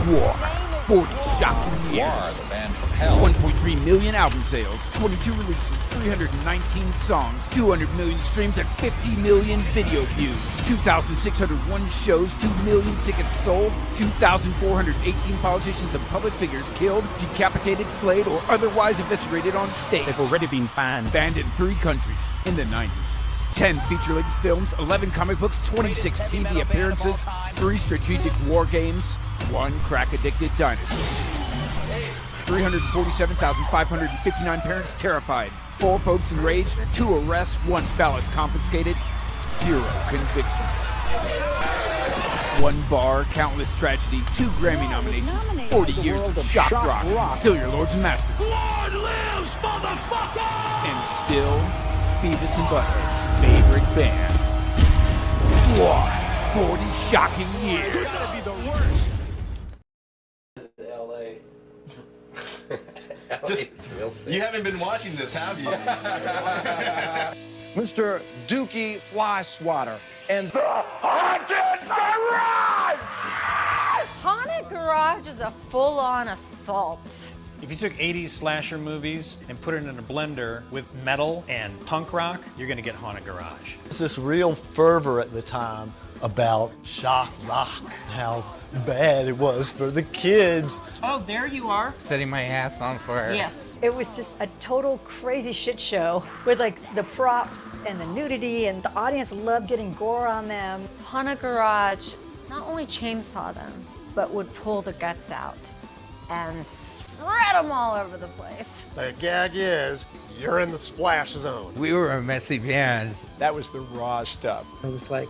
GWAR, 40 shocking years. 1.3 million album sales, 22 releases, 319 songs, 200 million streams, and 50 million video views. 2,601 shows, 2 million tickets sold, 2,418 politicians and public figures killed, decapitated, flayed, or otherwise eviscerated on stage. They've already been banned. Banned in 3 countries in the 90s. 10 feature-length films, 11 comic books, 26 TV appearances, 3 strategic war games, 1 crack-addicted dinosaur. 347,559 parents terrified, 4 popes enraged, 2 arrests, 1 phallus confiscated, 0 convictions. 1 bar, countless tragedy, 2 Grammy nominations, 40 years of shock rock, still your lords and masters. Lord lives, motherfucker! And still, Beavis and Butthead's favorite band. GWAR, 40 shocking years. LA. Just, you haven't been watching this, have you? Mr. Dookie Fly Swatter and The Haunted Garage! Haunted Garage is a full-on assault. If you took 80s slasher movies and put it in a blender with metal and punk rock, you're gonna get Haunted Garage. There's this real fervor at the time about shock rock, how bad it was for the kids. Oh, there you are. Setting my ass on fire. Yes. It was just a total crazy shit show with like the props and the nudity, and the audience loved getting gore on them. Haunted Garage not only chainsaw them, but would pull the guts out and spread them all over the place. The gag is, you're in the splash zone. We were a messy band. that was the raw stuff. I was like,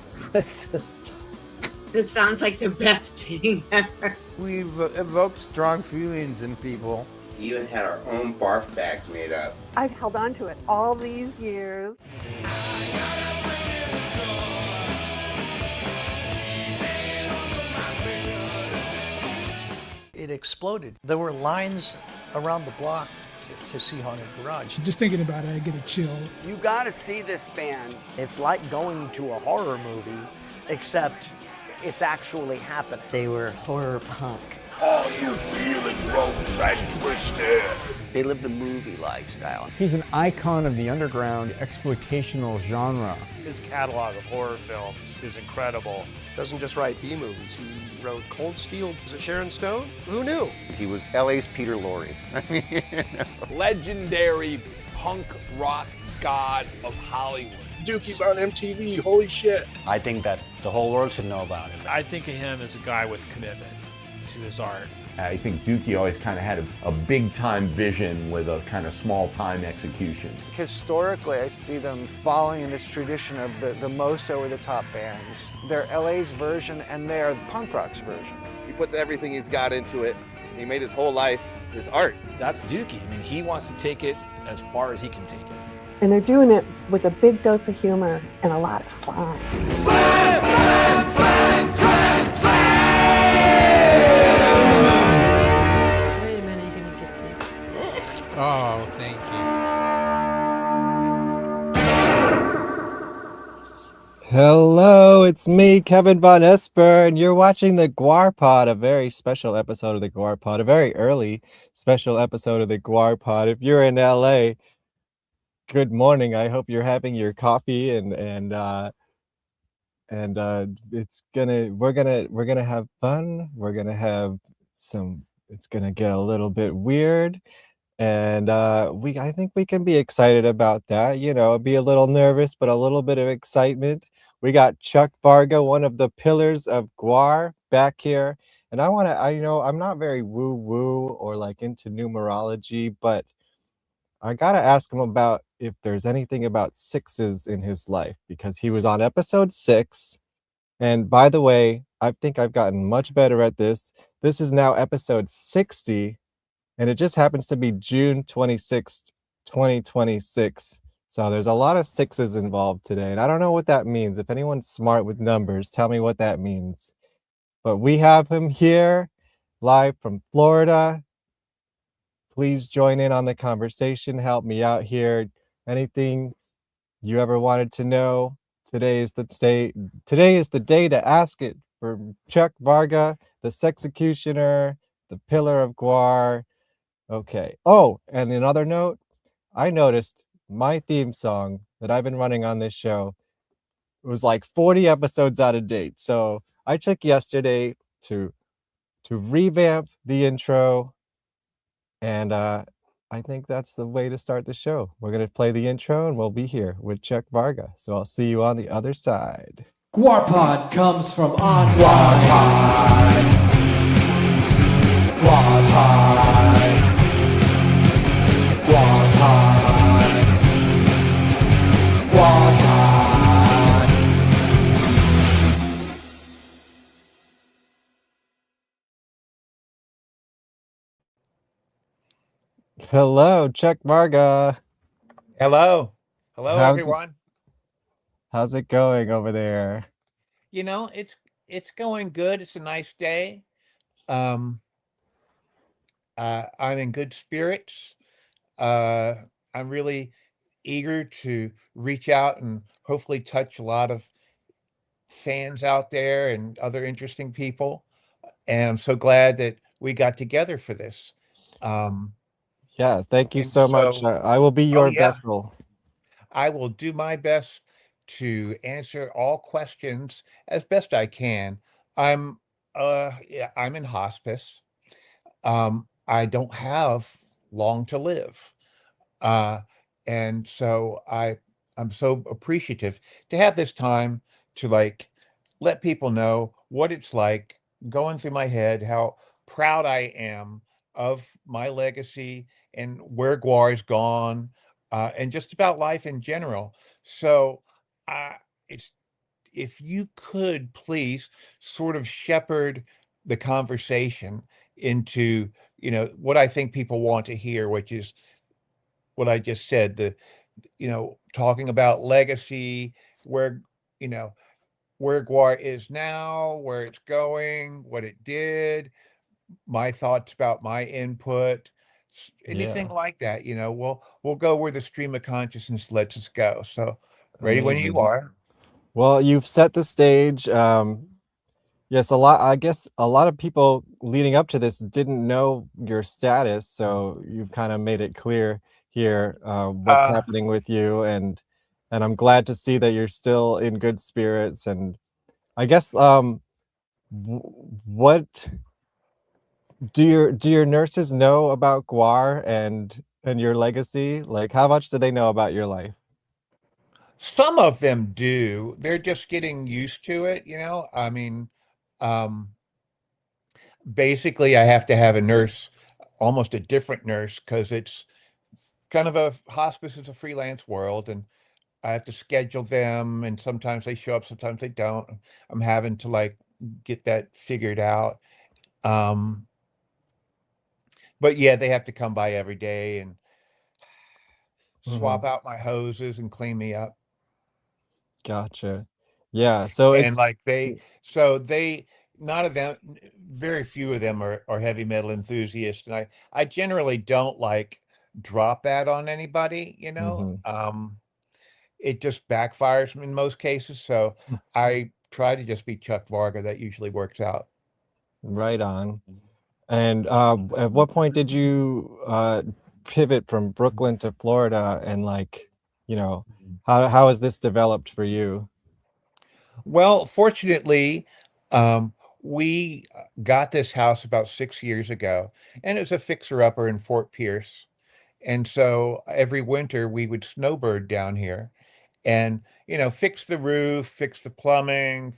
This sounds like the best thing ever. We evoked strong feelings in people. We even had our own barf bags made up. I've held on to it all these years. It exploded. There were lines around the block to see Haunted Garage. Just thinking about it, I get a chill. you gotta see this band. It's like going to a horror movie, except it's actually happening. They were horror punk. All you feeling gross and twisted. They lived the movie lifestyle. He's an icon of the underground exploitational genre. His catalog of horror films is incredible. Doesn't just write B movies. He wrote Cold Steel. Was it Sharon Stone? Who knew? He was LA's Peter Lorre. Legendary punk rock god of Hollywood. Dookie's on MTV. Holy shit. I think that the whole world should know about him. I think of him as a guy with commitment to his art. I think Dookie always kind of had a big-time vision with a kind of small-time execution. Historically, I see them following in this tradition of the most over-the-top bands. They're LA's version, and they're punk rock's version. He puts everything he's got into it. He made his whole life his art. That's Dookie. I mean, he wants to take it as far as he can take it. And they're doing it with a big dose of humor and a lot of slime. Slam, slam, slam, slam, slam! Wait a minute, you're gonna get this. Oh, thank you. Hello, it's me, Kevin Vonesper, and you're watching the GWARPod, a very special episode of the GWARPod, a very early special episode of the GWARPod. If you're in LA, good morning. I hope you're having your coffee and we're gonna have fun. We're gonna have some. It's gonna get a little bit weird, and I think we can be excited about that. You know, be a little nervous, but a little bit of excitement. We got Chuck Varga, one of the pillars of GWAR, back here, and I'm not very woo-woo or like into numerology, but I gotta ask him about if there's anything about sixes in his life, because he was on episode 6. And by the way, I think I've gotten much better at this. This is now episode 60, and it just happens to be June 26th, 2026. So there's a lot of sixes involved today, and I don't know what that means. If anyone's smart with numbers, tell me what that means. But we have him here live from Florida. Please join in on the conversation. Help me out here. Anything you ever wanted to know, today is the day to ask it for Chuck Varga, the Sexecutioner, the Pillar of Guar. Okay. Oh, and another note, I noticed my theme song that I've been running on this show was like 40 episodes out of date. So I took yesterday to revamp the intro, and I think that's the way to start the show. We're gonna play the intro, and we'll be here with Chuck Varga. So I'll see you on the other side. GWARPod comes from on GWARPod. GWARPod. GWARPod. GWARPod. Hello, Chuck Varga. Hello. Hello, How's everyone. how's it going over there? You know, it's going good. It's a nice day. Um, I'm in good spirits. Uh, I'm really eager to reach out and hopefully touch a lot of fans out there and other interesting people. And I'm so glad that we got together for this. Um, Yeah, thank you and so much. so, I will be oh your yeah, vessel. I will do my best to answer all questions as best I can. Yeah, I'm in hospice. I don't have long to live. Uh, and so I'm so appreciative to have this time to like let people know what it's like going through my head, how proud I am of my legacy and where Guar's gone, and just about life in general. So it's if you could please sort of shepherd the conversation into, what I think people want to hear, which is what I just said, talking about legacy, where, you know, where Guar is now, where it's going, what it did, my thoughts about my input, anything Yeah, like that, we'll go where the stream of consciousness lets us go. So ready when you amazing. are. Well, you've set the stage. Yes, I guess a lot of people leading up to this didn't know your status, so you've kind of made it clear here what's Uh, happening with you, and I'm glad to see that you're still in good spirits. And I guess what do your nurses know about Guar and your legacy? Like, how much do they know about your life? Some of them do. They're just getting used to it, I mean, um, basically, I have to have a nurse, almost a different nurse, because it's kind of a hospice is a freelance world, and I have to schedule them, and sometimes they show up, sometimes they don't. I'm having to like get that figured out. Um, but yeah, they have to come by every day and swap Mhm. out my hoses and clean me up. Gotcha. Yeah, so And it's like so they, not of them, very few of them are heavy metal enthusiasts, and I generally don't like drop that on anybody, mhm. it just backfires in most cases. So I try to just be Chuck Varga. That usually works out. Right on. And at what point did you pivot from Brooklyn to Florida, and like, you know, how has this developed for you? Well, fortunately, we got this house about 6 years ago, and it was a fixer-upper in Fort Pierce. And so every winter we would snowbird down here and, fix the roof, fix the plumbing,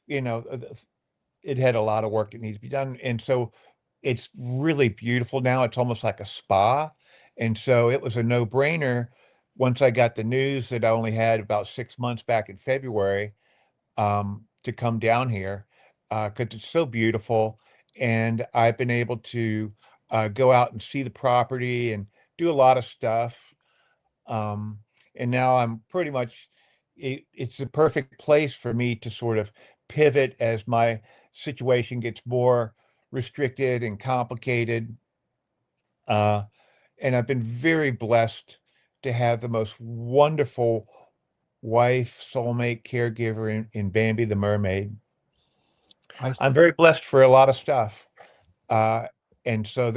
you know, uh, th- it had a lot of work that needs to be done. And so it's really beautiful now. It's almost like a spa. And so it was a no-brainer once I got the news that I only had about 6 months back in February, to come down here, because it's so beautiful. And I've been able to go out and see the property and do a lot of stuff. Um, and now I'm pretty much, it's the perfect place for me to sort of pivot as my situation gets more restricted and complicated. Uh, and I've been very blessed to have the most wonderful wife, soulmate, caregiver in Bambi the mermaid. I'm very blessed for a lot of stuff. And so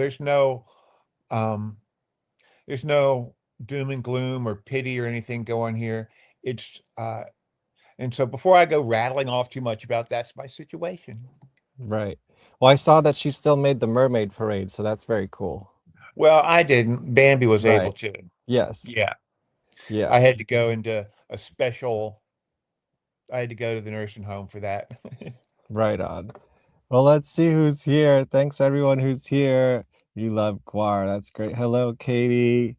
um, there's no doom and gloom or pity or anything going here. It's and so before I go rattling off too much about that's my situation. Right. Well, I saw that she still made the mermaid parade, so that's very cool. Well, I didn't. Bambi was able Right. to. Yes. Yeah. Yeah. I had to go into a special, I had to go to the nursing home for that. Right on. Well, let's see who's here. Thanks everyone who's here. You love Guar. That's great. Hello, Katie.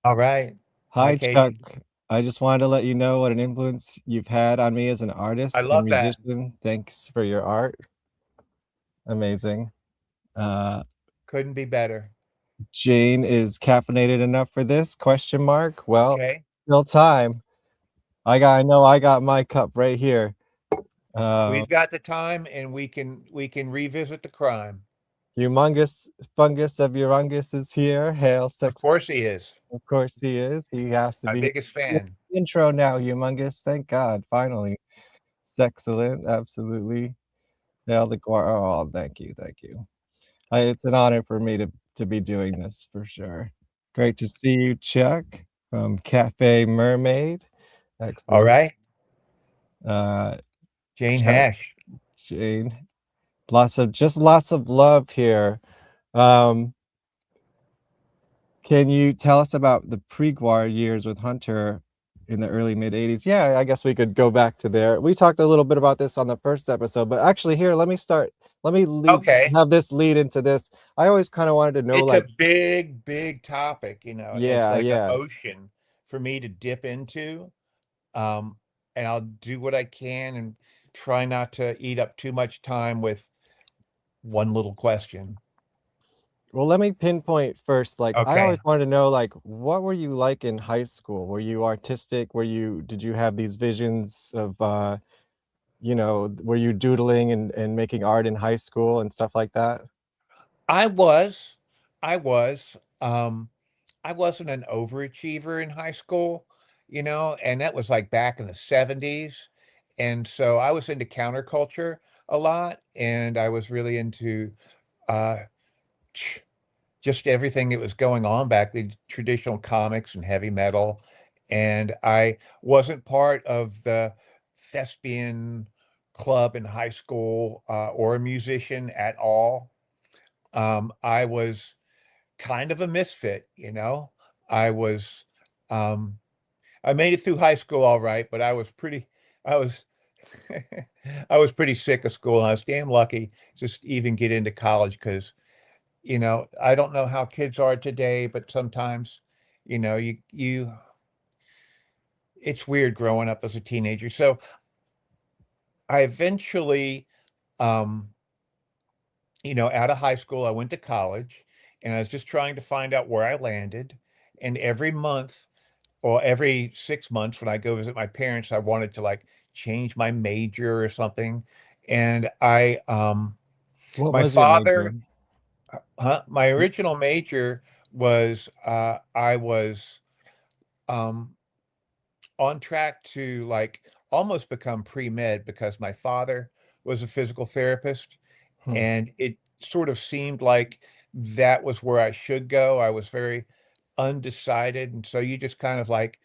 All right. Hi, Hi, Chuck. Katie. I just wanted to let you know what an influence you've had on me as an I artist and love that. musician. Thanks for your art. Amazing. Couldn't be better. Jane is caffeinated enough for this? Question mark. Well, Okay. still time. I know I got my cup right here. We've got the time and we can revisit the crime. Humongous fungus of Urungus is here. Hail Of sex. course he is. Of course he is. He has to My be biggest fan. intro now, Humongous. Thank God. Finally. Sexcellent. Absolutely. Hail the Guar. Oh, thank you. Thank you. It's an honor for me to be doing this for sure. Great to see you, Chuck, from Cafe Mermaid. All Excellent. right. Uh, Jane Chuck, Hash. Jane. Lots of love here. Can you tell us about the pre-Guar years with Hunter in the early mid 80s? Yeah, I guess we could go back to there. We talked a little bit about this on the first episode, but actually here, let me start. Let me Okay. have this lead into this. I always kind of wanted to know, It's a like, big, big topic, It's yeah, like an yeah. ocean for me to dip into. Um, and I'll do what I can and try not to eat up too much time with one little question. Well, let me pinpoint first. Like, I Okay. always wanted to know, like, what were you like in high school? Were you artistic? Did you have these visions of, were you doodling and making art in high school and stuff like that? I was. I was. I wasn't an overachiever in high school, and that was like back in the 70s. And so I was into counterculture a lot, and I was really into uh just everything that was going on back the traditional comics and heavy metal. And I wasn't part of the thespian club in high school or a musician at all. I was kind of a misfit, I was, um, I made it through high school all right, but I was, I was pretty sick of school. And I was damn lucky just even get into college because, I don't know how kids are today, but sometimes, you, it's weird growing up as a teenager. So I eventually, um, out of high school, I went to college and I was just trying to find out where I landed. And every month or every 6 months when I go visit my parents, I wanted to like change my major or something. And What my was your major? father, my original major was, I was, um, on track to like almost become pre-med because my father was a physical therapist Hmm. and it sort of seemed like that was where I should go. I was very undecided, and so you just kind of like,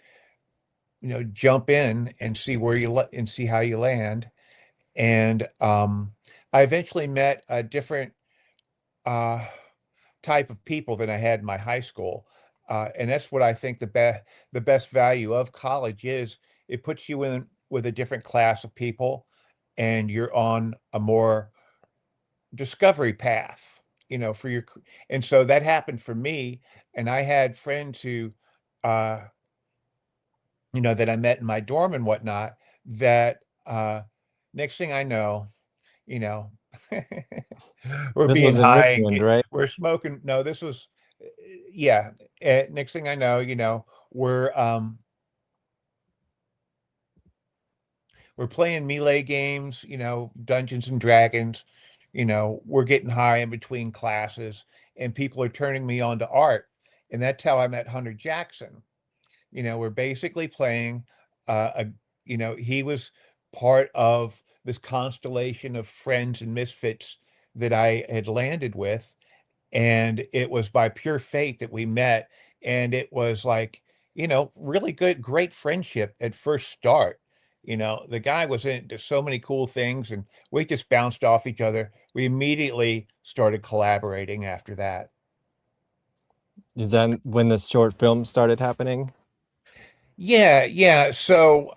jump in and see where and see how you land. And I eventually met a different uh, type of people than I had in my high school, and that's what I think the best value of college is. It puts you in with a different class of people, and you're on a more discovery path, for and so that happened for me. And I had friends who, uh, that I met in my dorm and whatnot, that next thing I know, you know, we're This being was in high and Richmond, right? we're smoking. No, this was, yeah. Next thing I know, we're playing melee games, Dungeons and Dragons. We're getting high in between classes, and people are turning me on to art, and that's how I met Hunter Jackson. We're basically playing he was part of this constellation of friends and misfits that I had landed with. And it was by pure fate that we met. And it was like, really good, great friendship at first start. The guy was into so many cool things and we just bounced off each other. We immediately started collaborating after that. Is that when the short film started happening? Yeah, yeah. So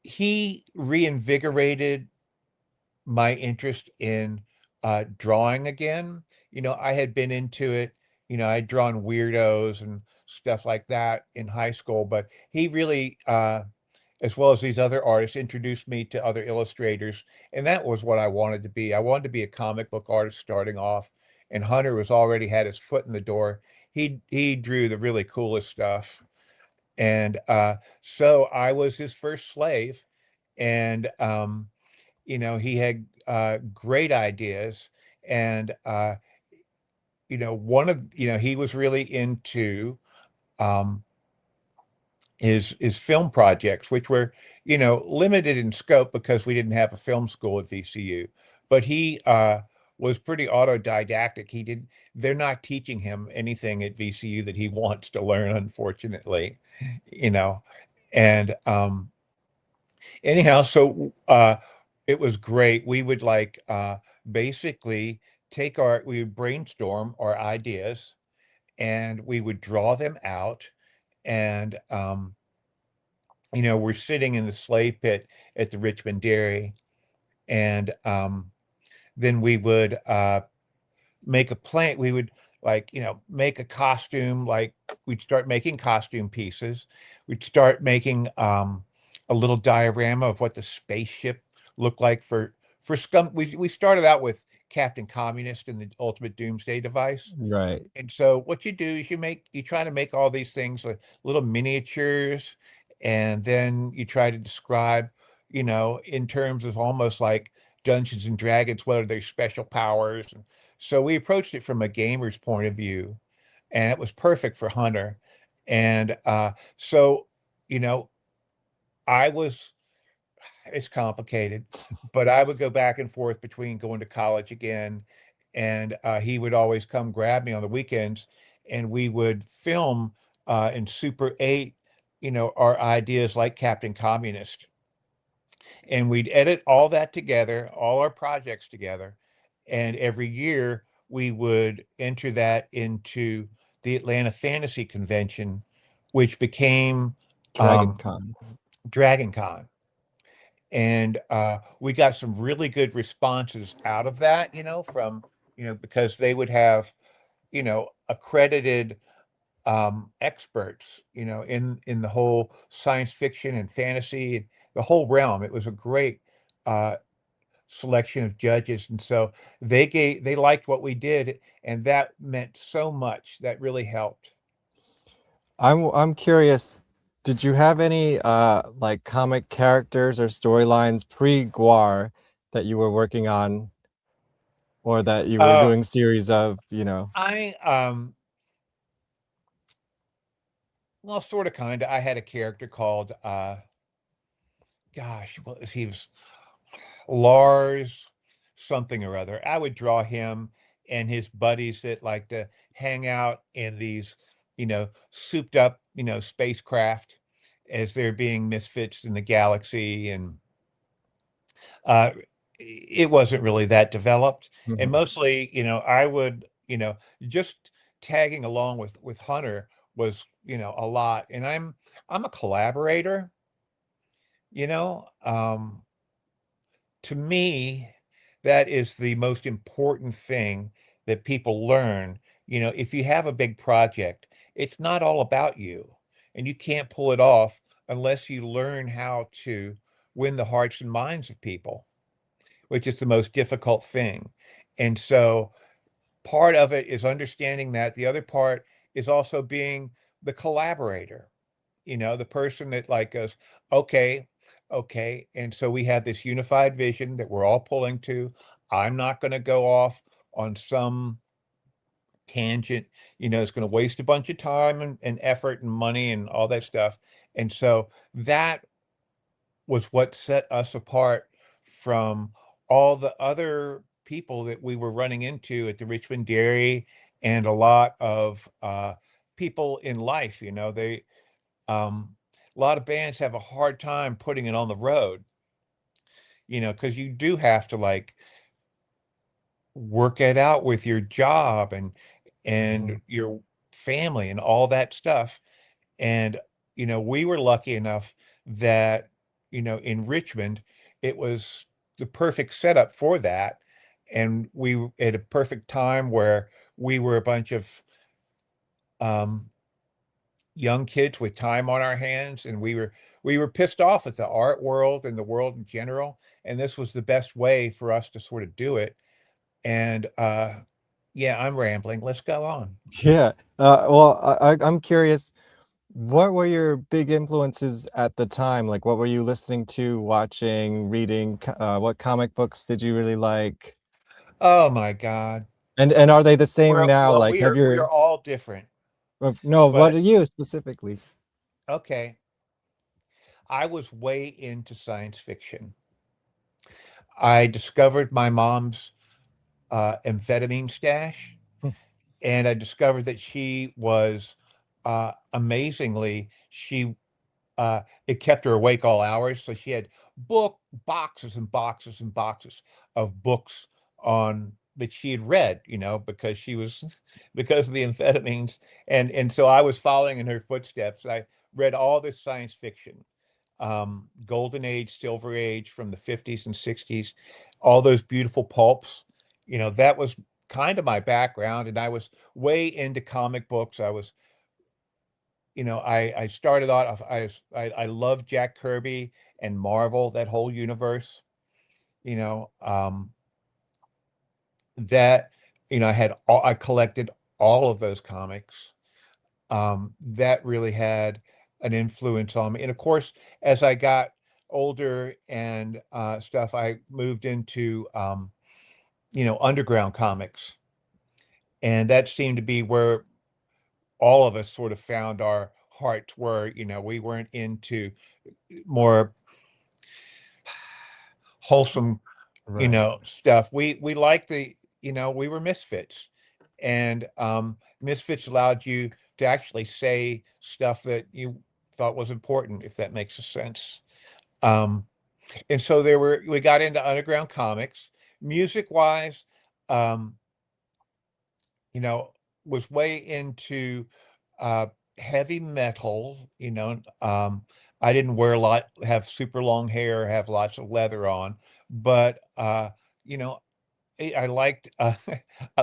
he reinvigorated my interest in drawing again. I had been into it. I'd drawn weirdos and stuff like that in high school, but he really, as well as these other artists, introduced me to other illustrators, and that was what I wanted to be. I wanted to be a comic book artist starting off, and Hunter was already had his foot in the door. He drew the really coolest stuff, and so I was his first slave, and he had great ideas, and he was really into um, his film projects, which were limited in scope because we didn't have a film school at VCU. But he was pretty autodidactic. They're not teaching him anything at VCU that he wants to learn, unfortunately. You know, and anyhow, so it was great. We would basically we would brainstorm our ideas and we would draw them out. And, we're sitting in the slave pit at the Richmond Dairy. And then we would make a plan. We would make a costume. Like we'd start making costume pieces. We'd start making a little diorama of what the spaceship looked like for scum. We started out with Captain Communist and the Ultimate Doomsday Device. Right. And so what you do is you try to make all these things like little miniatures, and then you try to describe, in terms of almost like Dungeons and Dragons, what are their special powers. And so we approached it from a gamer's point of view, and it was perfect for Hunter. And so, you know, I was it's complicated, but I would go back and forth between going to college again, and he would always come grab me on the weekends, and we would film in Super 8, our ideas like Captain Communist. And we'd edit all that together, all our projects together, and every year we would enter that into the Atlanta Fantasy Convention, which became Dragon Con. Dragon Con. And we got some really good responses out of that, from because they would have accredited experts in the whole science fiction and fantasy, the whole realm. It was a great selection of judges, and so they liked what we did, and that meant so much. That really helped. I'm curious, did you have any like comic characters or storylines pre-GWAR that you were working on or that you were doing series of, I well, sort of, kind of. I had a character called gosh, what was he? Was Lars something or other. I would draw him and his buddies that like to hang out in these, souped up, spacecraft as they're being misfits in the galaxy. And it wasn't really that developed. And mostly, I would, just tagging along with Hunter was, a lot. And I'm a collaborator, you know. To me, that is the most important thing that people learn. If you have a big project, it's not all about you, and you can't pull it off unless you learn how to win the hearts and minds of people, which is the most difficult thing. And so part of it is understanding that. The other part is also being the collaborator, the person that like goes, okay, okay. And so we have this unified vision that we're all pulling to. I'm not going to go off on some tangent, it's going to waste a bunch of time and effort and money and all that stuff. And so that was what set us apart from all the other people that we were running into at the Richmond Dairy and a lot of people in life. A lot of bands have a hard time putting it on the road, because you do have to like work it out with your job and your family and all that stuff. And, we were lucky enough that, in Richmond, it was the perfect setup for that. And we at a perfect time where we were a bunch of um, young kids with time on our hands, and we were pissed off at the art world and the world in general. And this was the best way for us to sort of do it. And yeah, I'm rambling. Let's go on. Yeah. Well, I'm curious, what were your big influences at the time? Like, what were you listening to, watching, reading? What comic books did you really like? Oh my God. And are they the same now? Well, Like, we have are your all different. no, what But are you specifically? okay, I was way into science fiction. I discovered my mom's amphetamine stash, Hmm. and I discovered that she was amazingly, it kept her awake all hours. So she had book boxes and boxes and boxes of books on that she had read, because she was because of the amphetamines. And so I was following in her footsteps. I read all this science fiction, Golden Age, Silver Age from the 50s and 60s, all those beautiful pulps. That was kind of my background. And I was way into comic books. I started off, I love Jack Kirby and Marvel, that whole universe, you know, um, that, I collected all of those comics. That really had an influence on me. And of course, as I got older and stuff, I moved into, underground comics. And that seemed to be where all of us sort of found our hearts were. We weren't into more wholesome, Right. stuff. We liked we were misfits. And misfits allowed you to actually say stuff that you thought was important, if that makes a sense. Um, and so we got into underground comics. Music wise, um, you know, was way into uh, heavy metal. I didn't wear a lot, have super long hair, have lots of leather on, but you know, I liked I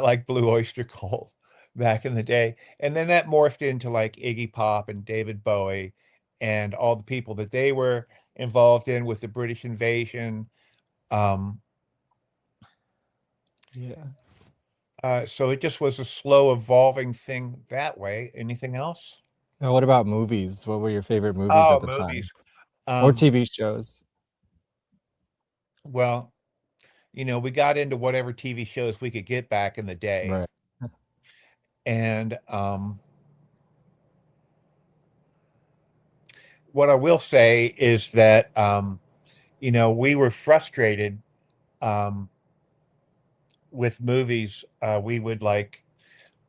liked Blue Oyster Cult back in the day, and then that morphed into like Iggy Pop and David Bowie and all the people that they were involved in with the British invasion. Um, Yeah. so it just was a slow evolving thing that way. Anything else? What about movies? What were your favorite movies Oh, at the time? movies. Or Um, TV shows? well, we got into whatever TV shows we could get back in the day. Right. And what I will say is that we were frustrated um, with movies. We would like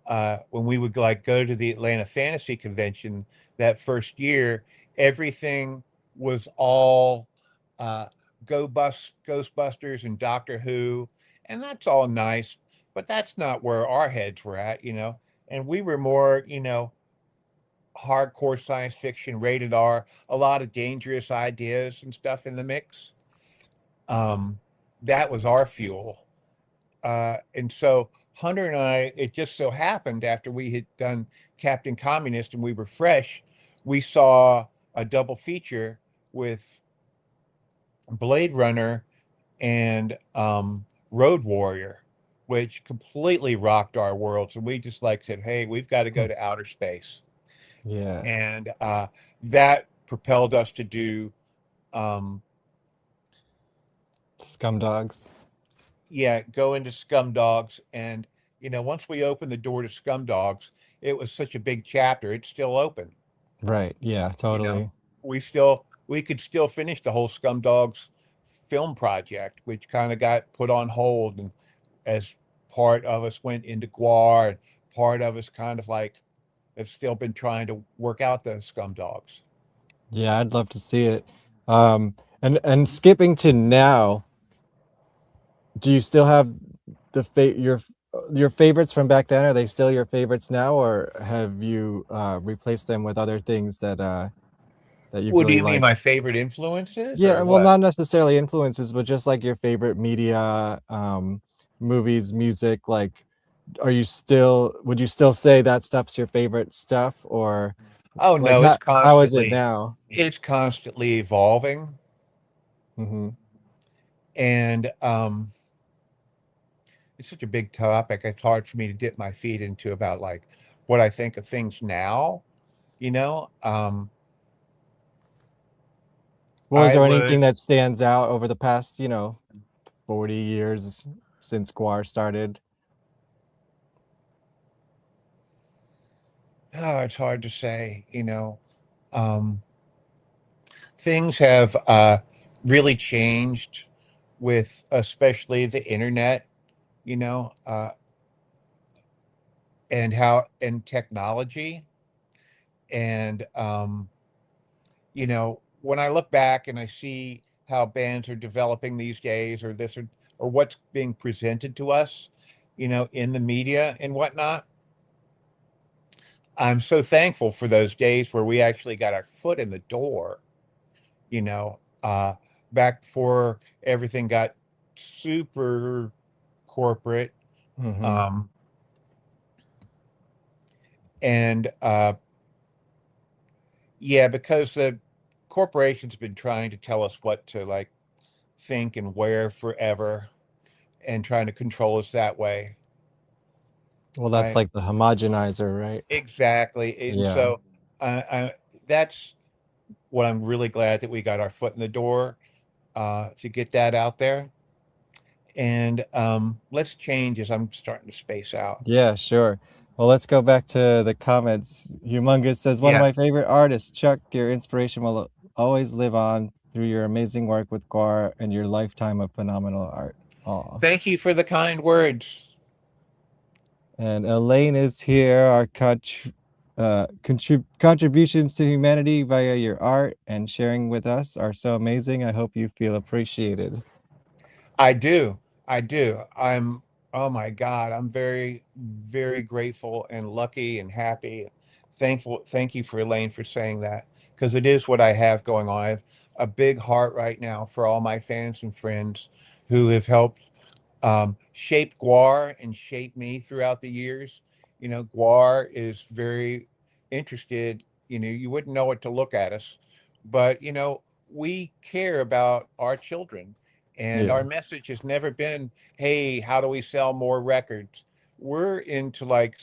when we would like go to the Atlanta Fantasy Convention that first year, everything was all uh, Ghostbusters and Doctor Who, and that's all nice, but that's not where our heads were at. And we were more, hardcore science fiction, rated R, a lot of dangerous ideas and stuff in the mix. Um, that was our fuel. And so Hunter and I, it just so happened after we had done Captain Communist and we were fresh, we saw a double feature with Blade Runner and Road Warrior, which completely rocked our worlds. And we just like said, hey, we've got to go to outer space. Yeah. And that propelled us to do, um, Scumdogs. yeah, go into Scum Dogs. And Once we opened the door to Scum Dogs, it was such a big chapter. It's still open. Right. Yeah, You know, totally. we could still finish the whole Scum Dogs film project, which kind of got put on hold, and as part of us went into GWAR, and part of us kind of like have still been trying to work out the Scum Dogs. Yeah, I'd love to see it. And skipping to now, do you still have your favorites from back then? Are they still your favorites now, or have you replaced them with other things that you What do really you mean, like? my favorite influences Yeah, or well, what? not necessarily influences, but just like your favorite media, movies, music. Like, would you still say that stuff's your favorite stuff, or Oh like no, how is it now? it's constantly evolving. Mm-hmm. And it's such a big topic. It's hard for me to dip my feet into about like what I think of things now, you know. Well, is I there would anything that stands out over the past, 40 years since GWAR started? Oh, it's hard to say, Um, things have really changed with especially the internet, you know, uh, and technology. And when I look back and I see how bands are developing these days, or what's being presented to us, in the media and whatnot, I'm so thankful for those days where we actually got our foot in the door, you know, uh, back before everything got super corporate. Mm-hmm. Um, and yeah, because the corporation's been trying to tell us what to like think and wear forever, and trying to control us that way. Well, that's I like the homogenizer, right? Exactly. And Yeah. so that's what I'm really glad that we got our foot in the door, to get that out there. And let's change as I'm starting to space out. Yeah, sure. Well, let's go back to the comments. Humongous says, one of Yeah. my favorite artists, Chuck, your inspiration will always live on through your amazing work with GWAR and your lifetime of phenomenal art. Aw. Thank you for the kind words. And Elaine is here. Our contributions to humanity via your art and sharing with us are so amazing. I hope you feel appreciated. I do. I do. Oh my God, I'm very, very grateful and lucky and happy. Thankful. Thank you for Elaine for saying that, because it is what I have going on. I have a big heart right now for all my fans and friends who have helped shape GWAR and shape me throughout the years. GWAR is very interested. You wouldn't know it to look at us, but we care about our children, and Yeah. our message has never been, "Hey, how do we sell more records?" We're into like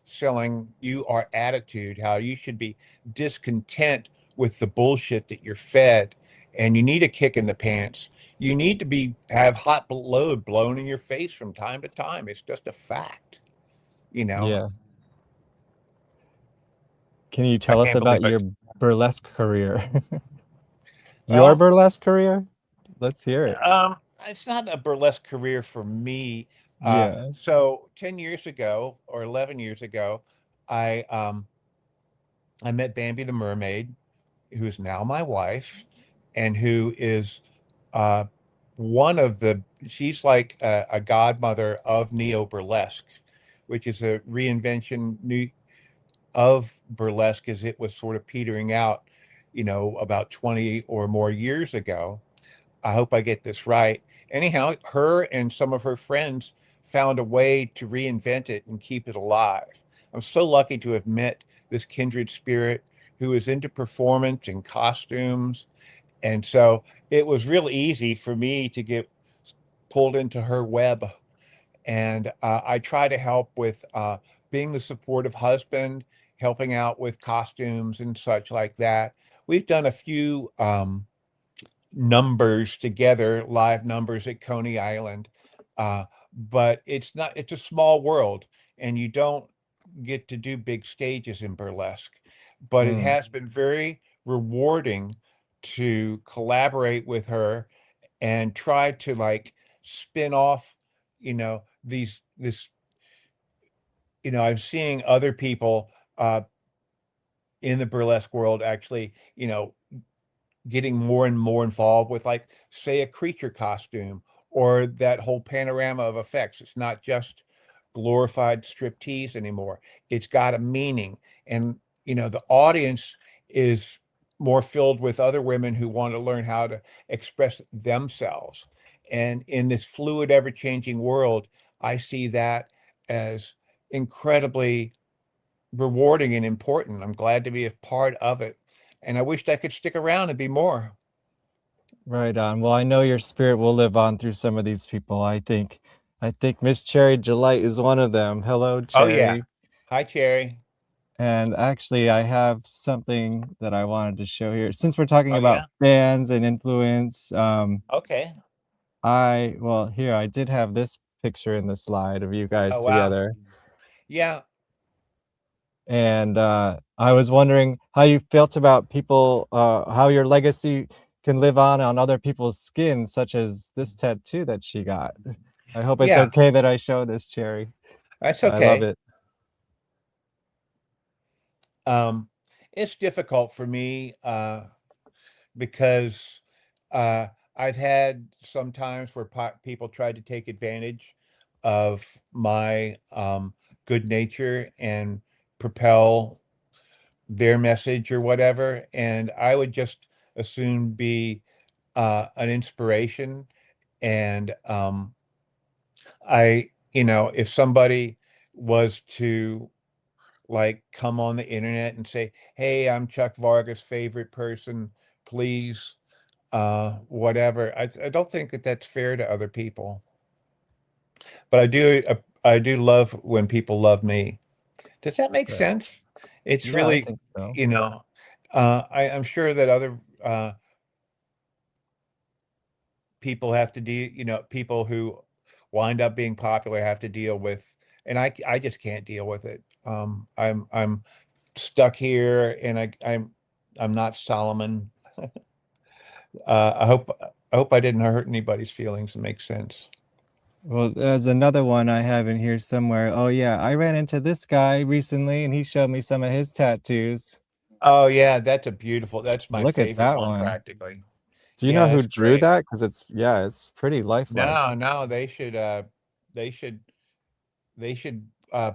selling you our attitude, how you should be discontent with the bullshit that you're fed, and you need a kick in the pants. You need to have hot load blown in your face from time to time. It's just a fact, you know. Yeah. Can you I tell us can't about believe your it. burlesque career? Your Well, burlesque career? Let's hear it. it's not a burlesque career for me. Yeah. So 10 years ago or 11 years ago, I met Bambi the Mermaid, who's now my wife, and who is uh, she's like a godmother of neo burlesque, which is a reinvention of burlesque as it was sort of petering out, about 20 or more years ago. I hope I get this right. Anyhow, her and some of her friends found a way to reinvent it and keep it alive. I'm so lucky to have met this kindred spirit who is into performance and costumes. And so it was real easy for me to get pulled into her web. And I try to help with being the supportive husband, helping out with costumes and such like that. We've done a few numbers together, live numbers at Coney Island. but it's a small world, and you don't get to do big stages in burlesque. But it Mm. has been very rewarding to collaborate with her and try to like spin off, I'm seeing other people in the burlesque world actually, getting more and more involved with, like, say, a creature costume or that whole panorama of effects. It's not just glorified striptease anymore. It's got a meaning. And, the audience is more filled with other women who want to learn how to express themselves. And in this fluid, ever-changing world, I see that as incredibly rewarding and important. I'm glad to be a part of it. And I wished I could stick around and be more. Right on. Well, I know your spirit will live on through some of these people. I think Miss Cherry Delight is one of them. Hello, Oh, yeah. Cherry. Hi, Cherry. And actually, I have something that I wanted to show here. Since we're talking Oh, about yeah? bands and influence, Okay. well, here, I did have this picture in the slide of you guys Oh, wow. together. Yeah. And I was wondering how you felt about people, how your legacy can live on other people's skin, such as this tattoo that she got. I hope it's Yeah. okay that I show this, Cherry. That's I love okay. it. It's difficult for me because uh, I've had some times where people tried to take advantage of my good nature and propel their message or whatever. And I would just as soon be an inspiration. And if somebody was to like come on the internet and say, "Hey, I'm Chuck Varga's favorite person, please, whatever." I don't think that that's fair to other people. But I do love when people love me. Does that make Right. sense? It's Yeah, I really, think so. you know, I'm sure that other people have to deal, people who wind up being popular have to deal with, and I just can't deal with it. I'm stuck here, and I'm not Solomon. I hope I didn't hurt anybody's feelings. It makes sense. Well, there's another one I have in here somewhere. Oh, yeah, I ran into this guy recently, and he showed me some of his tattoos. Oh yeah, that's my Look at favorite that one one. practically. Do you know Yeah, who it's drew great. that? Because it's pretty lifelike. No, they should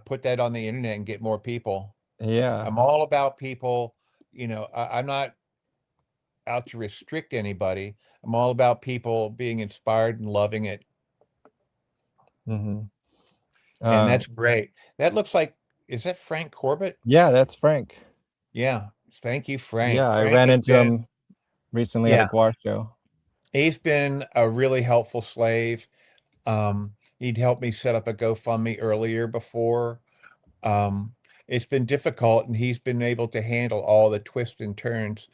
put that on the internet and get more people. Yeah. I'm all about people, I'm not out to restrict anybody. I'm all about people being inspired and loving it. Mhm. And Uh, that's great. That looks like, is that Frank Corbett? yeah, that's Frank. Yeah. Thank you, Frank. Yeah, I Frank ran has into been, him recently at a yeah, GWAR show. he's been a really helpful slave. He'd helped me set up a GoFundMe earlier before. Um, it's been difficult, and he's been able to handle all the twists and turns.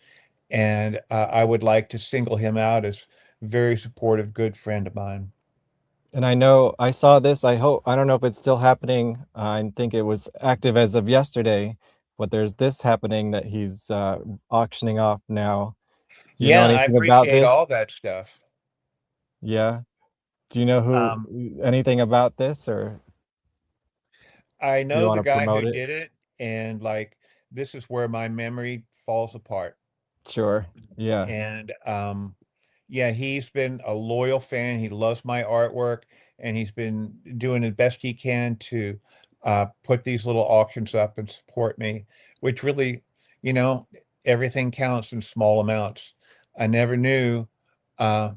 And I would like to single him out as a very supportive, good friend of mine. And I know I saw this. I don't know if it's still happening. I think it was active as of yesterday, but there's this happening that he's auctioning off now. Do you know Yeah, I anything about appreciate this? all that stuff. Yeah. Do you know Um, anything about this, or I do you know want the to guy who promote it? did it, and like this is where my memory falls apart. Sure. Yeah. And yeah, he's been a loyal fan. He loves my artwork, and he's been doing the best he can to put these little auctions up and support me, which really, you know, everything counts in small amounts. I never knew. Uh,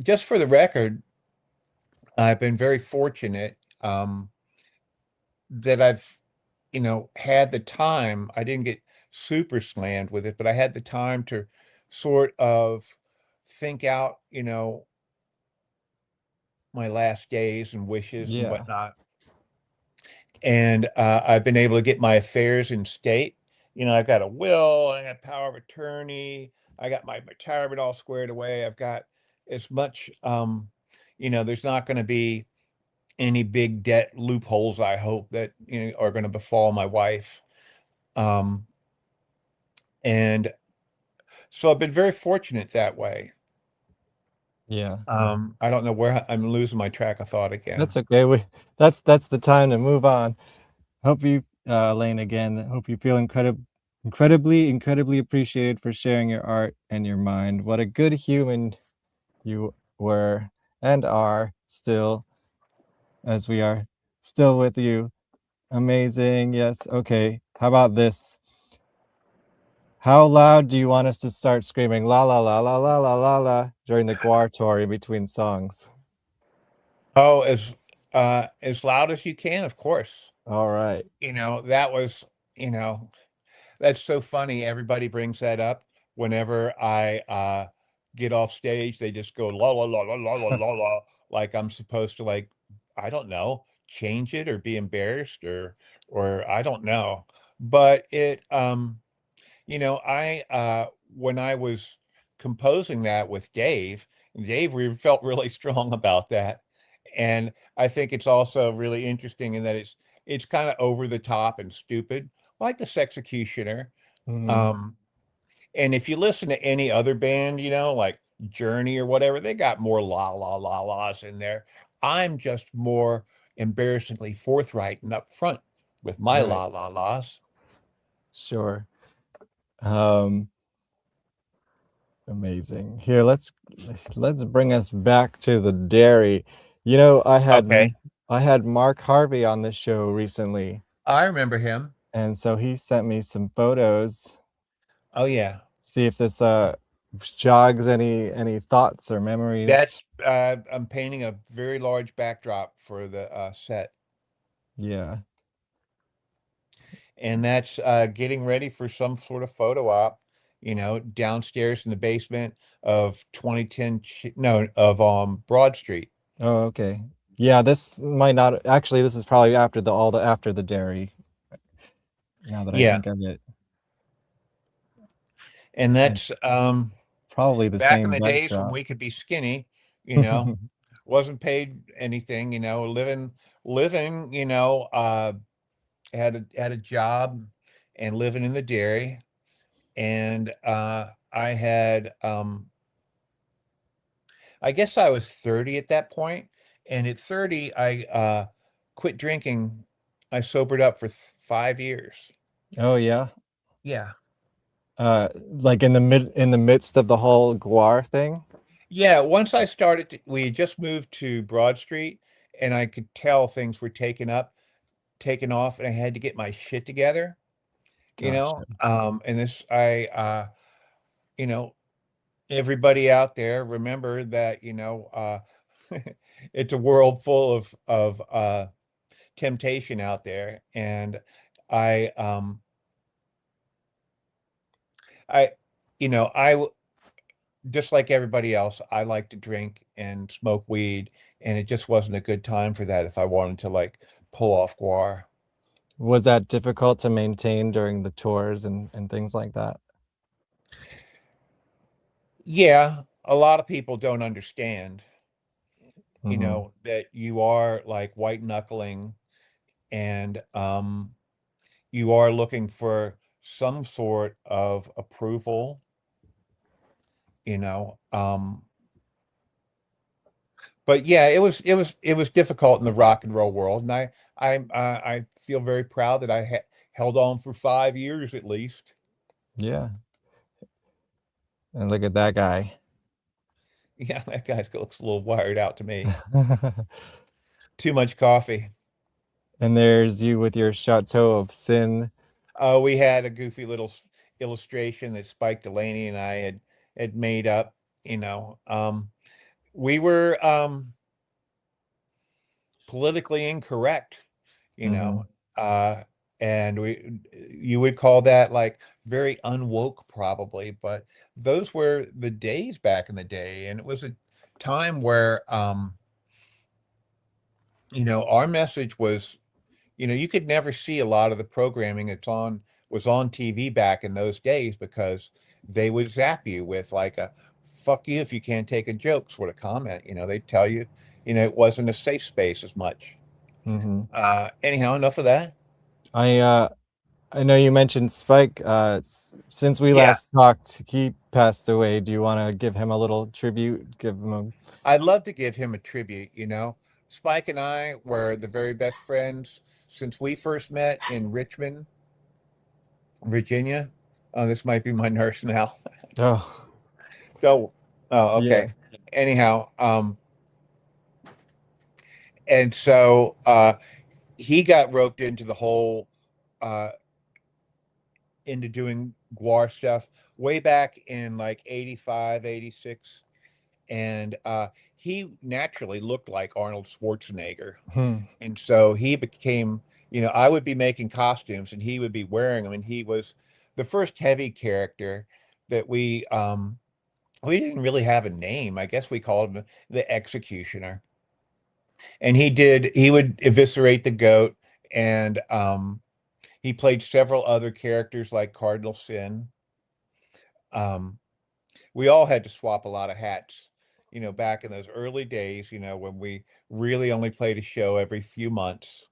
just for the record, I've been very fortunate that I've, had the time. I didn't get super slammed with it, but I had the time to sort of think out, my last days and wishes and Yeah. whatnot. And I've been able to get my affairs in state. I've got a will, I got power of attorney, I got my retirement all squared away. I've got as much, there's not going to be any big debt loopholes, I hope, that are going to befall my wife. And so I've been very fortunate that way. Yeah. I don't know where I'm losing my track of thought again. That's okay. That's the time to move on. Hope you, Elaine, again. Hope you feel incredibly appreciated for sharing your art and your mind. What a good human you were and are still, as we are still with you. Amazing. Yes. Okay. How about this? How loud do you want us to start screaming la la la la la la la la during the GWAR tour in between songs? Oh, as loud as you can, of course. All right. That was, that's so funny. Everybody brings that up whenever I get off stage. They just go la la la la la la la la, like I'm supposed to, like, I don't know, change it or be embarrassed or I don't know. But I when I was composing that with Dave, we felt really strong about that. And I think it's also really interesting in that it's kind of over the top and stupid, like the Sexecutioner. Mhm. Um, and if you listen to any other band, like Journey or whatever, they got more la la la la's in there. I'm just more embarrassingly forthright and upfront with my Right. la la la's. Sure. Amazing. Here, let's bring us back to the dairy. Okay. I had Mark Harvey on the show recently, I remember him. and so he sent me some photos. Oh yeah. See if this jogs any thoughts or memories. That's I'm painting a very large backdrop for the set, Yeah. and that's getting ready for some sort of photo op, downstairs in the basement of 2010, no, of Broad Street. Oh, okay. Yeah, this might not actually. This is probably after the dairy. Now that I Yeah, think of it, and and that's probably the back in same the days when backdrop. we could be skinny, you know, wasn't paid anything, living, had a job and living in the dairy. And I had I guess I was 30 at that point, and at 30 I quit drinking. I sobered up for 5 years. Oh yeah. Yeah. Like in the midst of the whole GWAR thing. Yeah, once I started we had just moved to Broad Street, and I could tell things were taking off, and I had to get my shit together, Gotcha. and this I you know everybody out there, remember that, it's a world full of temptation out there. And I, I, just like everybody else, I like to drink and smoke weed, and it just wasn't a good time for that if I wanted to, like, pull off GWAR. Was that difficult to maintain during the tours and things like that? Yeah, a lot of people don't understand, Mhm. that you are like white knuckling, and you are looking for some sort of approval, you know. But yeah, it was difficult in the rock and roll world, and I feel very proud that I held on for 5 years at least. Yeah. And look at that guy. Yeah, that guy looks a little wired out to me. Too much coffee. And there's you with your Chateau of Sin. Oh, we had a goofy little illustration that Spike Delaney and I had made up. We were politically incorrect, you know, Mhm. uh, and you would call that like very unwoke, probably, but those were the days back in the day, and it was a time where, our message was, you could never see a lot of the programming was on TV back in those days because they would zap you with like a fuck you if you can't take a joke, sort of comment. They tell you, it wasn't a safe space as much. Mm-hmm. Anyhow, enough of that. I know you mentioned Spike. Since we Yeah. last talked, he passed away. Do you want to give him a little tribute? Give him a... I'd love to give him a tribute. Spike and I were the very best friends since we first met in Richmond, Virginia. Oh, this might be my nurse now. Oh, So, oh, yeah. okay. Anyhow, and so he got roped into the whole into doing GWAR stuff way back in like 85, 86. And he naturally looked like Arnold Schwarzenegger. Hmm. And so he became, I would be making costumes and he would be wearing them. And he was the first heavy character that we didn't really have a name. I guess we called him the Executioner. And he would eviscerate the goat. And he played several other characters like Cardinal Sin. We all had to swap a lot of hats, back in those early days, when we really only played a show every few months.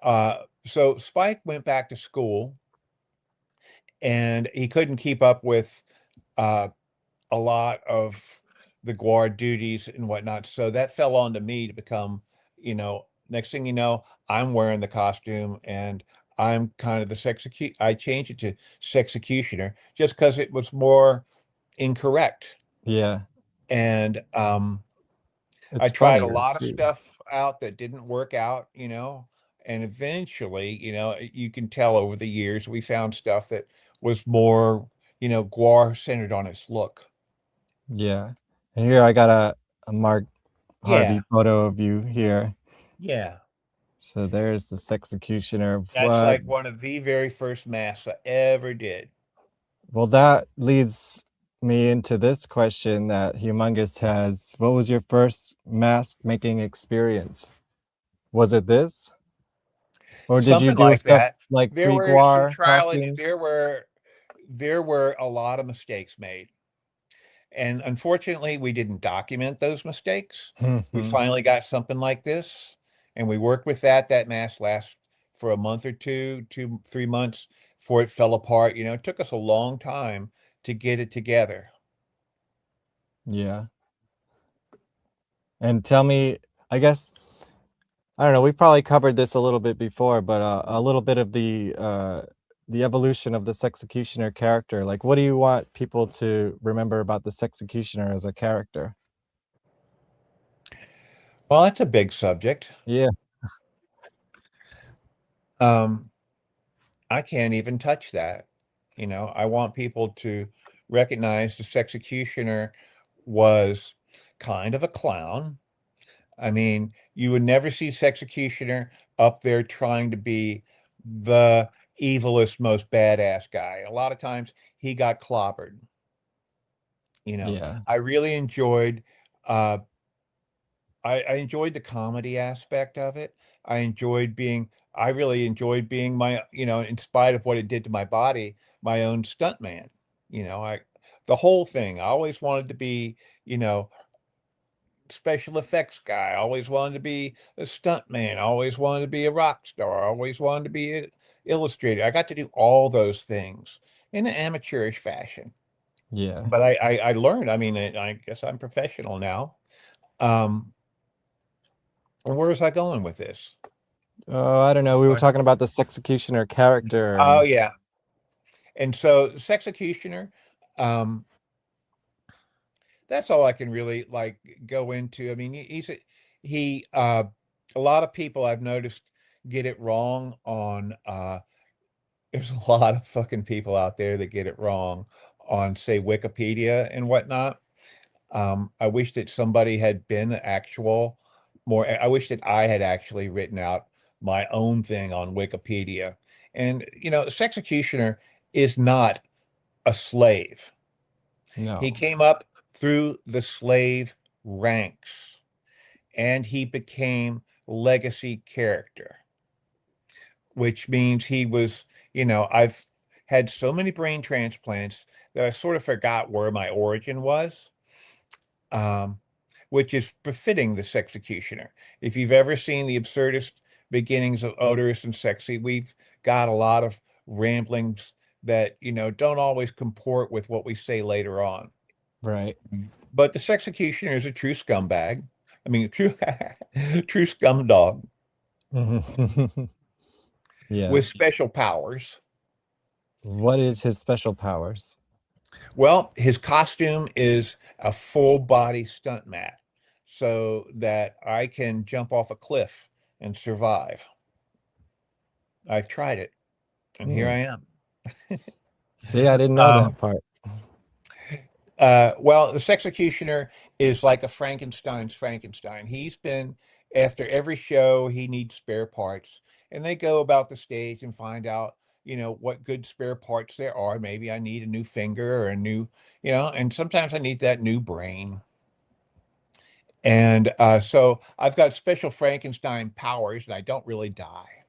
So Spike went back to school and he couldn't keep up with a lot of the GWAR duties and whatnot. So that fell onto me to become, next thing you know, I'm wearing the costume and I'm kind of I changed it to Sexecutioner just because it was more incorrect. Yeah. And I It's tried a funnier lot of too. stuff out that didn't work out, and eventually, you can tell over the years we found stuff that was more, GWAR centered on its look. Yeah. And here I got a Mark Yeah. Harvey photo of you here. Yeah. So there's the Sexecutioner. That's like one of the very first masks I ever did. Well, that leads me into this question that Humongous has. What was your first mask making experience? Was it this? Or did you Something do like stuff that. like There were some pre-GWAR trial and costumes? there were a lot of mistakes made. And unfortunately, we didn't document those mistakes. We Mhm. finally got something like this, and we worked with that. That mask lasts for a month or 3 months before it fell apart. It took us a long time to get it together. Yeah. And tell me, I guess, I don't know, we probably covered this a little bit before, but a little bit of the evolution of the Sexecutioner character. Like, what do you want people to remember about the Sexecutioner as a character? Well, that's a big subject. Yeah. I can't even touch that. I want people to recognize the Sexecutioner was kind of a clown. I mean, you would never see Sexecutioner up there trying to be the evilest, most badass guy. A lot of times he got clobbered. Yeah. I really enjoyed uh I enjoyed the comedy aspect of it. I really enjoyed being my, in spite of what it did to my body, my own stuntman. The whole thing. I always wanted to be, special effects guy. I always wanted to be a stuntman. I always wanted to be a rock star. I always wanted to be an illustrator. I got to do all those things in an amateurish fashion. Yeah. But I learned. I mean, I guess I'm professional now. And where was I going with this? Oh, I don't know. We were talking about the Sexecutioner character Oh and yeah. And so Sexecutioner, um, that's all I can really like go into. I mean, a lot of people I've noticed get it wrong on there's a lot of fucking people out there that get it wrong on, say, Wikipedia and whatnot. I wish that somebody had been actual more. I wish that I had actually written out my own thing on Wikipedia. And, Sexecutioner is not a slave. He no. came up through the slave ranks and he became legacy character, which means he was, I've had so many brain transplants that I sort of forgot where my origin was. um, which is befitting the Sexecutioner. If you've ever seen the absurdist beginnings of Odorous and Sexy, we've got a lot of ramblings that, don't always comport with what we say later on. Right. But the Sexecutioner is a true scumbag. I mean, true scum dog Yeah. with special powers. What is his special powers? Well, his costume is a full body stunt mat so that I can jump off a cliff and survive. I've tried it, and here I am. See, I didn't know that part. Well, the Sexecutioner is like a Frankenstein's Frankenstein. He's been, after every show, he needs spare parts, and they go about the stage and find out, what good spare parts there are. Maybe I need a new finger or a new, and sometimes I need that new brain. And so I've got special Frankenstein powers, and I don't really die.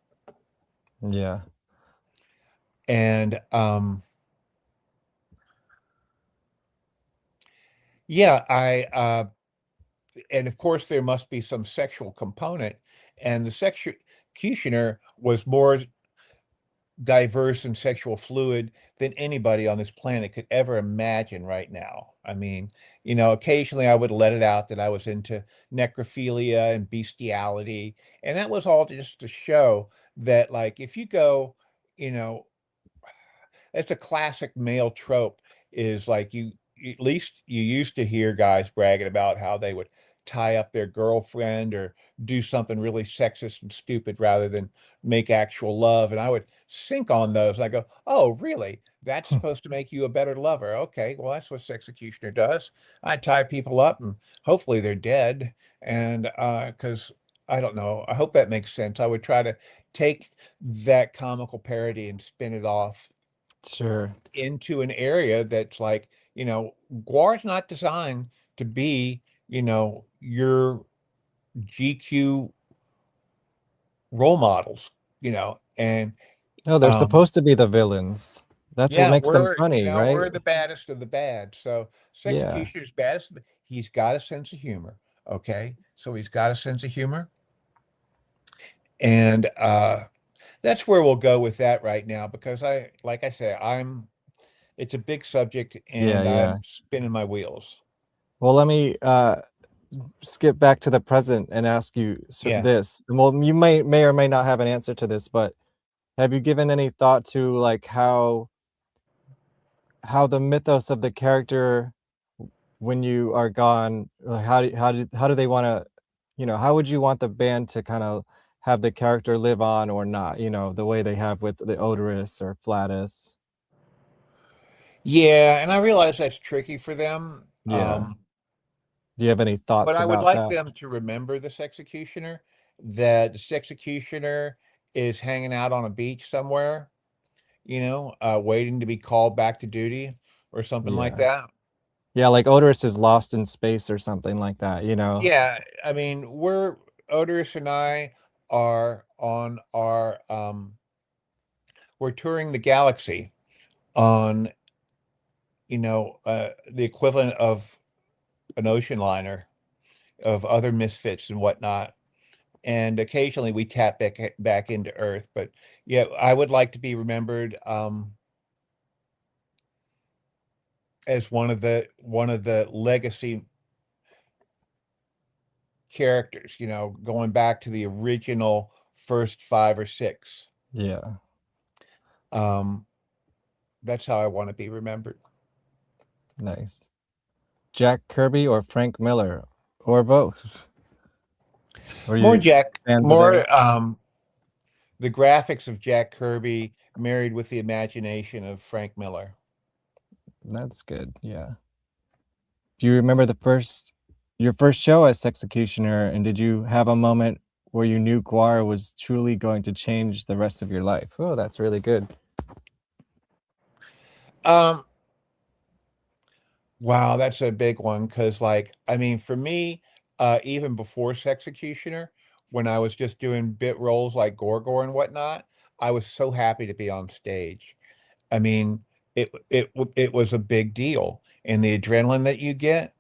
Yeah. And yeah, and of course there must be some sexual component, and the Sexecutioner was more diverse and sexual fluid than anybody on this planet could ever imagine right now. I mean, occasionally I would let it out that I was into necrophilia and bestiality, and that was all just to show that, like, if you go, you know, it's a classic male trope, is like, at least you used to hear guys bragging about how they would tie up their girlfriend or do something really sexist and stupid rather than make actual love. And I would sink on those. I go, oh, really? That's supposed to make you a better lover. Okay, well, that's what Sexecutioner does. I tie people up and hopefully they're dead. And because I don't know, I hope that makes sense. I would try to take that comical parody and spin it off Sure. into an area that's like, GWAR's not designed to be, your GQ role models, and No, they're supposed to be the villains. That's what yeah, makes them funny, we're right? the baddest of the bad. So Yeah. Sexecutioner's baddest. He's got a sense of humor. Okay, so he's got a sense of humor, and that's where we'll go with that right now because like I say, it's a big subject Yeah, and yeah. I'm spinning my wheels. Well, let me skip back to the present and ask you Yeah. this. Well, you may or may not have an answer to this, but have you given any thought to like how the mythos of the character when you are gone, like how do they want to, how would you want the band to kind of have the character live on or not, the way they have with the Odorous or Flatus? Yeah, and I realize that's tricky for them. Yeah. Do you have any But thoughts I would about like that? them to remember the Sexecutioner, that the Sexecutioner is hanging out on a beach somewhere, waiting to be called back to duty or something like Yeah. that. Yeah, like Odorous is lost in space or something like that, Yeah, I mean, Odorous and I are on our we're touring the galaxy on, the equivalent of an ocean liner of other misfits and whatnot. And occasionally we tap back into Earth. But yeah, I would like to be remembered as one of the legacy characters, going back to the original first 5 or 6. Yeah. That's how I want to be remembered. Nice. Jack Kirby or Frank Miller or both? Or More you Jack, fans of more theirs? the graphics of Jack Kirby married with the imagination of Frank Miller. That's good. Yeah. Do you remember your first show as Sexecutioner, and did you have a moment where you knew GWAR was truly going to change the rest of your life? Oh, that's really good. Wow, that's a big one because, like, I mean, for me, even before Sexecutioner, when I was just doing bit roles like Gorgor and whatnot, I was so happy to be on stage. I mean, it was a big deal, and the adrenaline that you get,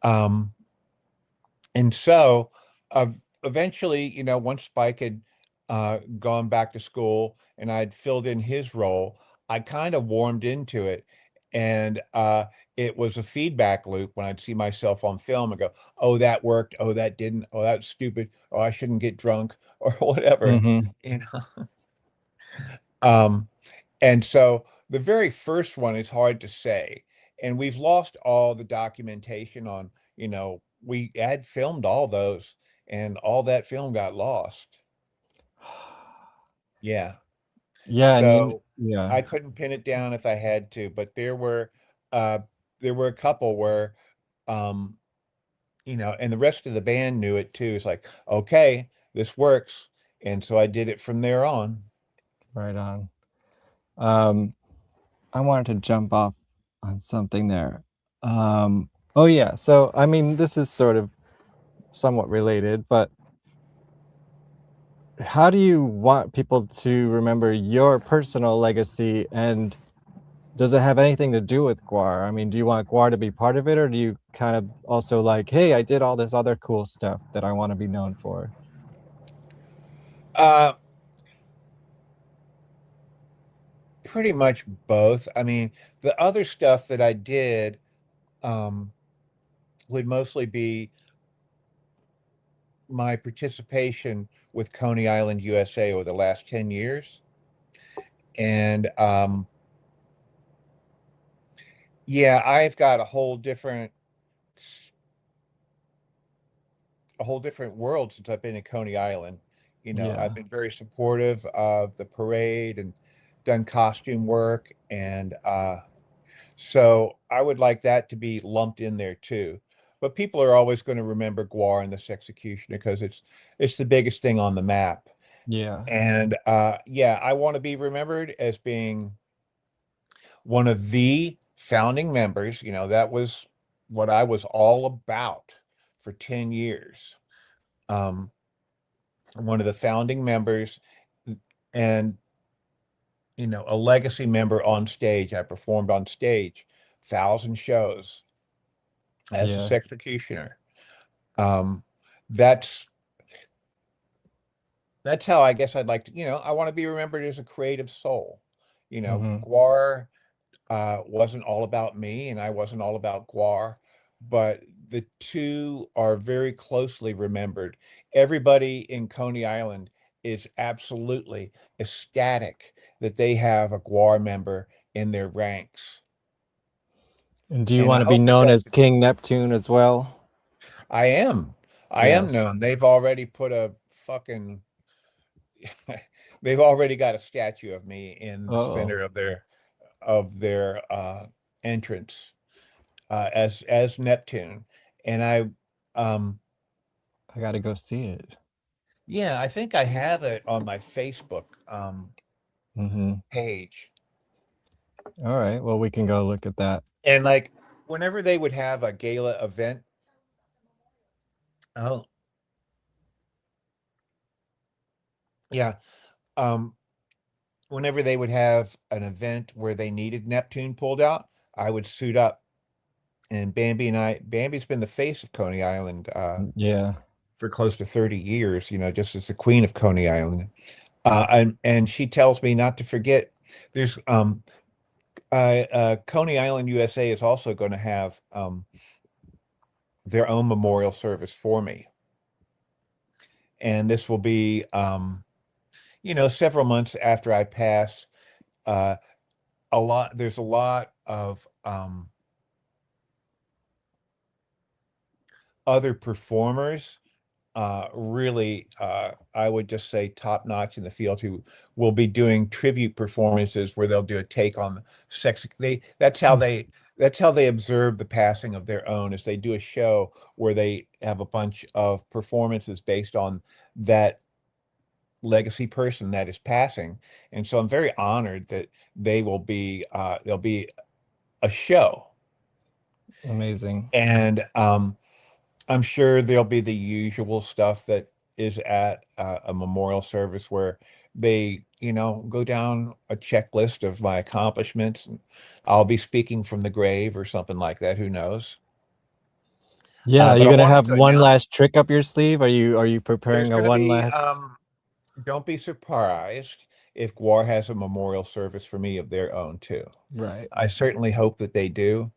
Um, and so eventually, once Spike had gone back to school and I'd filled in his role, I kind of warmed into it. And it was a feedback loop when I'd see myself on film and go, oh, that worked. Oh, that didn't. Oh, that's stupid. Oh, I shouldn't get drunk or whatever. Mm-hmm. You know? And so the very first one is hard to say. And we've lost all the documentation on, we had filmed all those and all that film got lost. Yeah. Yeah, and So yeah. I couldn't pin it down if I had to, but uh there were a couple where um and the rest of the band knew it too. It's like, okay, this works. And so I did it from there on. Right on. Um, I wanted to jump off on something there. Oh yeah, so I mean, this is sort of somewhat related, but how do you want people to remember your personal legacy, and does it have anything to do with GWAR? I mean, do you want GWAR to be part of it, or do you kind of also like, hey, I did all this other cool stuff that I want to be known for? Pretty much both. I mean, the other stuff that I did would mostly be my participation with Coney Island, USA over the last 10 years. And yeah, I've got a whole different world since I've been in Coney Island. I've Yeah. been very supportive of the parade and done costume work. And so I would like that to be lumped in there too. But people are always going to remember GWAR and the Sexecutioner because it's the biggest thing on the map. Yeah. And yeah, I want to be remembered as being one of the founding members. That was what I was all about for 10 years. Um, one of the founding members and a legacy member on stage. I performed on stage 1,000 shows as a Yeah. Sexecutioner. Um, that's that's how I guess I'd like to, I want to be remembered as a creative soul. Mm-hmm. GWAR wasn't all about me and I wasn't all about GWAR, but the two are very closely remembered. Everybody in Coney Island is absolutely ecstatic that they have a GWAR member in their ranks. And do you And I want to be hope that known that's as King Neptune as well? I am. I am Yes. known. They've already put a fucking they've already got a statue of me in the Oh, center of their entrance as Neptune. And I got to go see it. yeah, I think I have it on my Facebook Mm-hmm. page. All right. Well, we can go look at that. And like whenever they would have a gala event, oh yeah, um, whenever they would have an event where they needed Neptune pulled out, I would suit up. And Bambi's been the face of Coney Island Yeah. for close to 30 years, just as the queen of Coney Island. And she tells me not to forget there's Coney Island, USA is also going to have their own memorial service for me. And this will be several months after I pass. There's a lot of other performers, really, I would just say top notch in the field, who will be doing tribute performances where they'll do a take on sex. That's how they observe the passing of their own, is they do a show where they have a bunch of performances based on that legacy person that is passing. And so I'm very honored that there'll be a show. Amazing. And I'm sure there'll be the usual stuff that is at a memorial service where they, go down a checklist of my accomplishments, and I'll be speaking from the grave or something like that. Who knows? Yeah, are But you I gonna wanted have to one announce last trick up your sleeve? Are you there's preparing a going to one be, last? don't be surprised if GWAR has a memorial service for me of their own too. Right. I certainly hope that they do.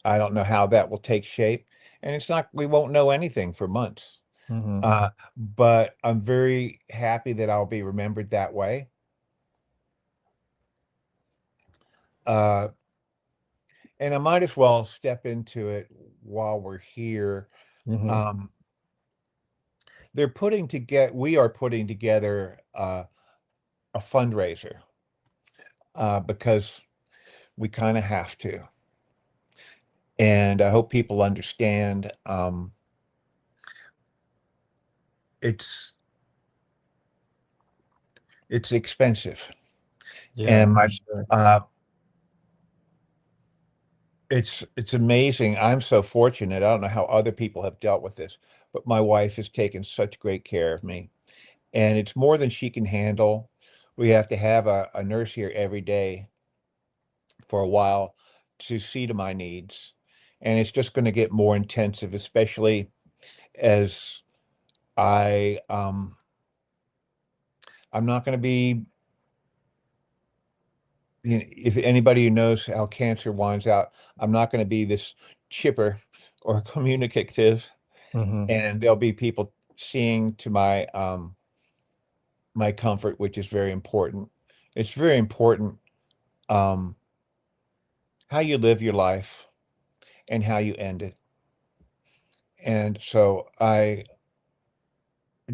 I don't know how that will take shape, and it's not, we won't know anything for months. Hmm. But I'm very happy that I'll be remembered that way. Uh, and I might as well step into it while we're here. Hmm. Um, we are putting together a fundraiser because we kind of have to. And I hope people understand it's it's expensive. Yeah, And for my sure. it's amazing. I'm so fortunate. I don't know how other people have dealt with this, but my wife has taken such great care of me. And it's more than she can handle. We have to have a nurse here every day for a while to see to my needs. And it's just going to get more intensive, especially as I I'm not going to be, you know, if anybody who knows how cancer winds out, I'm not going to be this chipper or communicative, Hmm. and there'll be people seeing to my comfort, which is very important. It's very important um, how you live your life and how you end it. And so I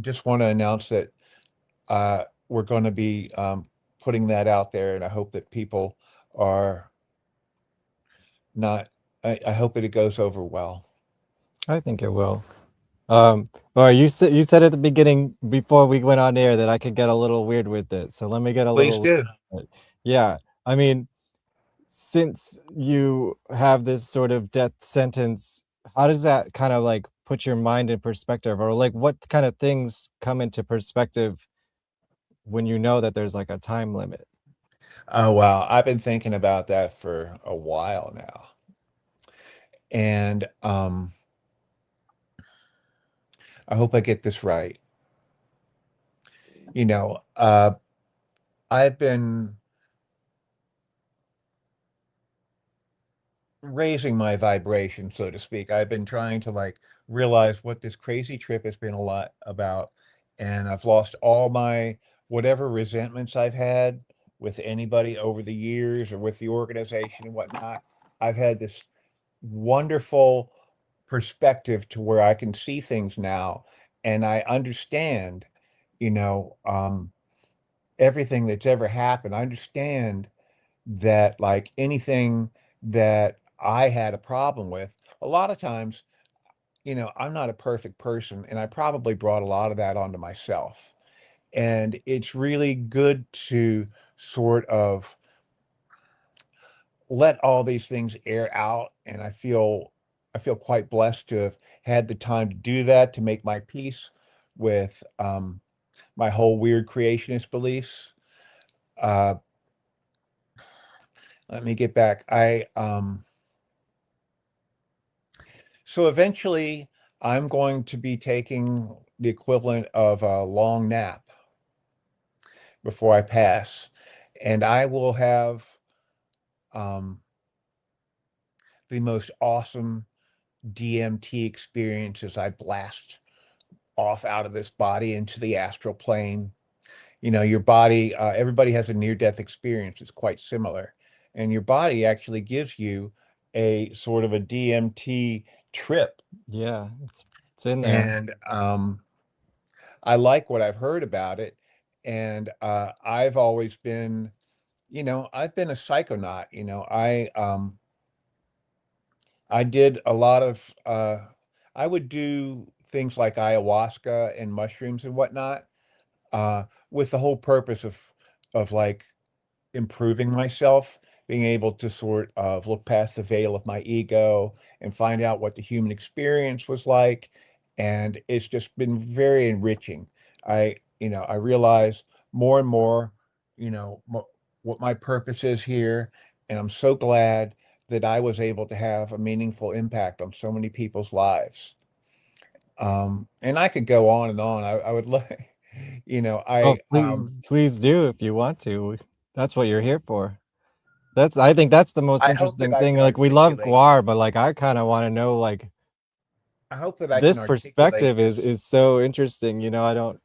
just want to announce that we're going to be putting that out there, and I hope that people are not. I hope that it goes over well. I think it will. Or you said at the beginning before we went on air that I could get a little weird with it. So let me get a Please little weird do. with it. Yeah, I mean, since you have this sort of death sentence, how does that kind of like put your mind in perspective, or like what kind of things come into perspective when you know that there's like a time limit? Oh, wow. I've been thinking about that for a while now. And I hope I get this right. You know, I've been raising my vibration, so to speak. I've been trying to like realize what this crazy trip has been a lot about. And I've lost all my whatever resentments I've had with anybody over the years or with the organization and whatnot. I've had this wonderful perspective to where I can see things now and I understand, you know, everything that's ever happened. I understand that like anything that I had a problem with, a lot of times, you know, I'm not a perfect person and I probably brought a lot of that onto myself. And it's really good to sort of let all these things air out, and I feel quite blessed to have had the time to do that, to make my peace with my whole weird creationist beliefs. Uh, let me get back. So eventually I'm going to be taking the equivalent of a long nap before I pass, and I will have um, the most awesome DMT experience as I blast off out of this body into the astral plane. You know, your body, everybody has a near-death experience. It's quite similar. And your body actually gives you a sort of a DMT trip. Yeah, it's in there. And I like what I've heard about it. And I've always been, you know, I've been a psychonaut. You know, I did a lot of I would do things like ayahuasca and mushrooms and whatnot, with the whole purpose of like improving myself, being able to sort of look past the veil of my ego and find out what the human experience was like. And it's just been very enriching. I realize more and more, you know, what my purpose is here. And I'm so glad that I was able to have a meaningful impact on so many people's lives. And I could go on and on. I would like, Oh, please do if you want to. That's what you're here for. I think that's the most I hope that interesting I thing. can Like, we love articulate. GWAR, but like I kind of want to know, like, I hope that I this can articulate perspective this. is so interesting. I don't.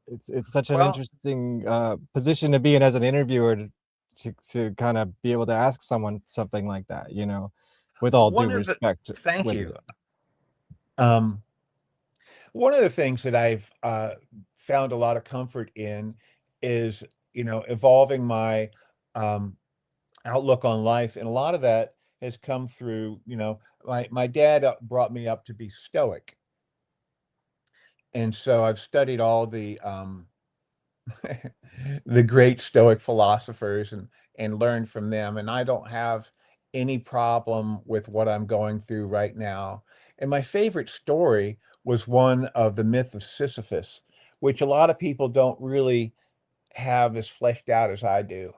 It's such an Well, interesting position to be in as an interviewer to kind of be able to ask someone something like that. With all due one of the respect thank with you. it. One of the things that I've found a lot of comfort in is, evolving my outlook on life, and a lot of that has come through, my dad brought me up to be stoic, and so I've studied all the the great stoic philosophers and learned from them, and I don't have any problem with what I'm going through right now. And my favorite story was one of the myth of Sisyphus, which a lot of people don't really have as fleshed out as I do.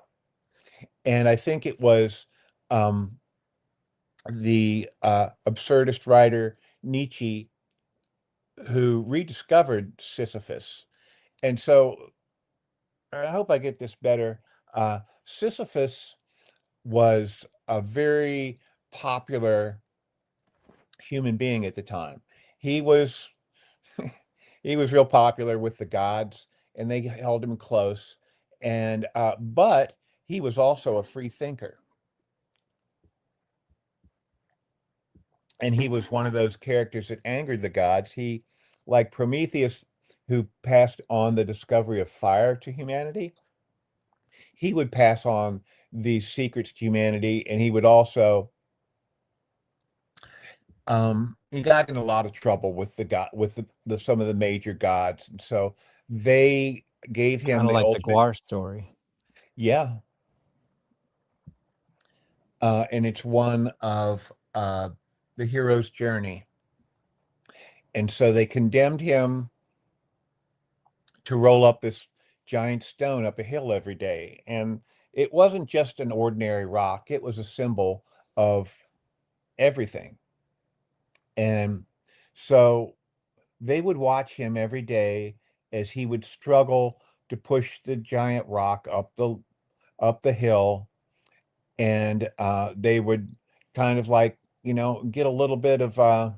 And I think it was the absurdist writer Nietzsche who rediscovered Sisyphus. And so I hope I get this better. Sisyphus was a very popular human being at the time. He was he was real popular with the gods, and they held him close. And but he was also a free thinker, and he was one of those characters that angered the gods. He, like Prometheus, who passed on the discovery of fire to humanity, he would pass on these secrets to humanity, and he would also he got in a lot of trouble with the some of the major gods, and so they gave him Kind of the like the ultimate. GWAR story. Yeah. And it's one of the hero's journey. And so they condemned him to roll up this giant stone up a hill every day. And it wasn't just an ordinary rock, it was a symbol of everything. And so they would watch him every day as he would struggle to push the giant rock up the hill, and they would kind of like, get a little bit of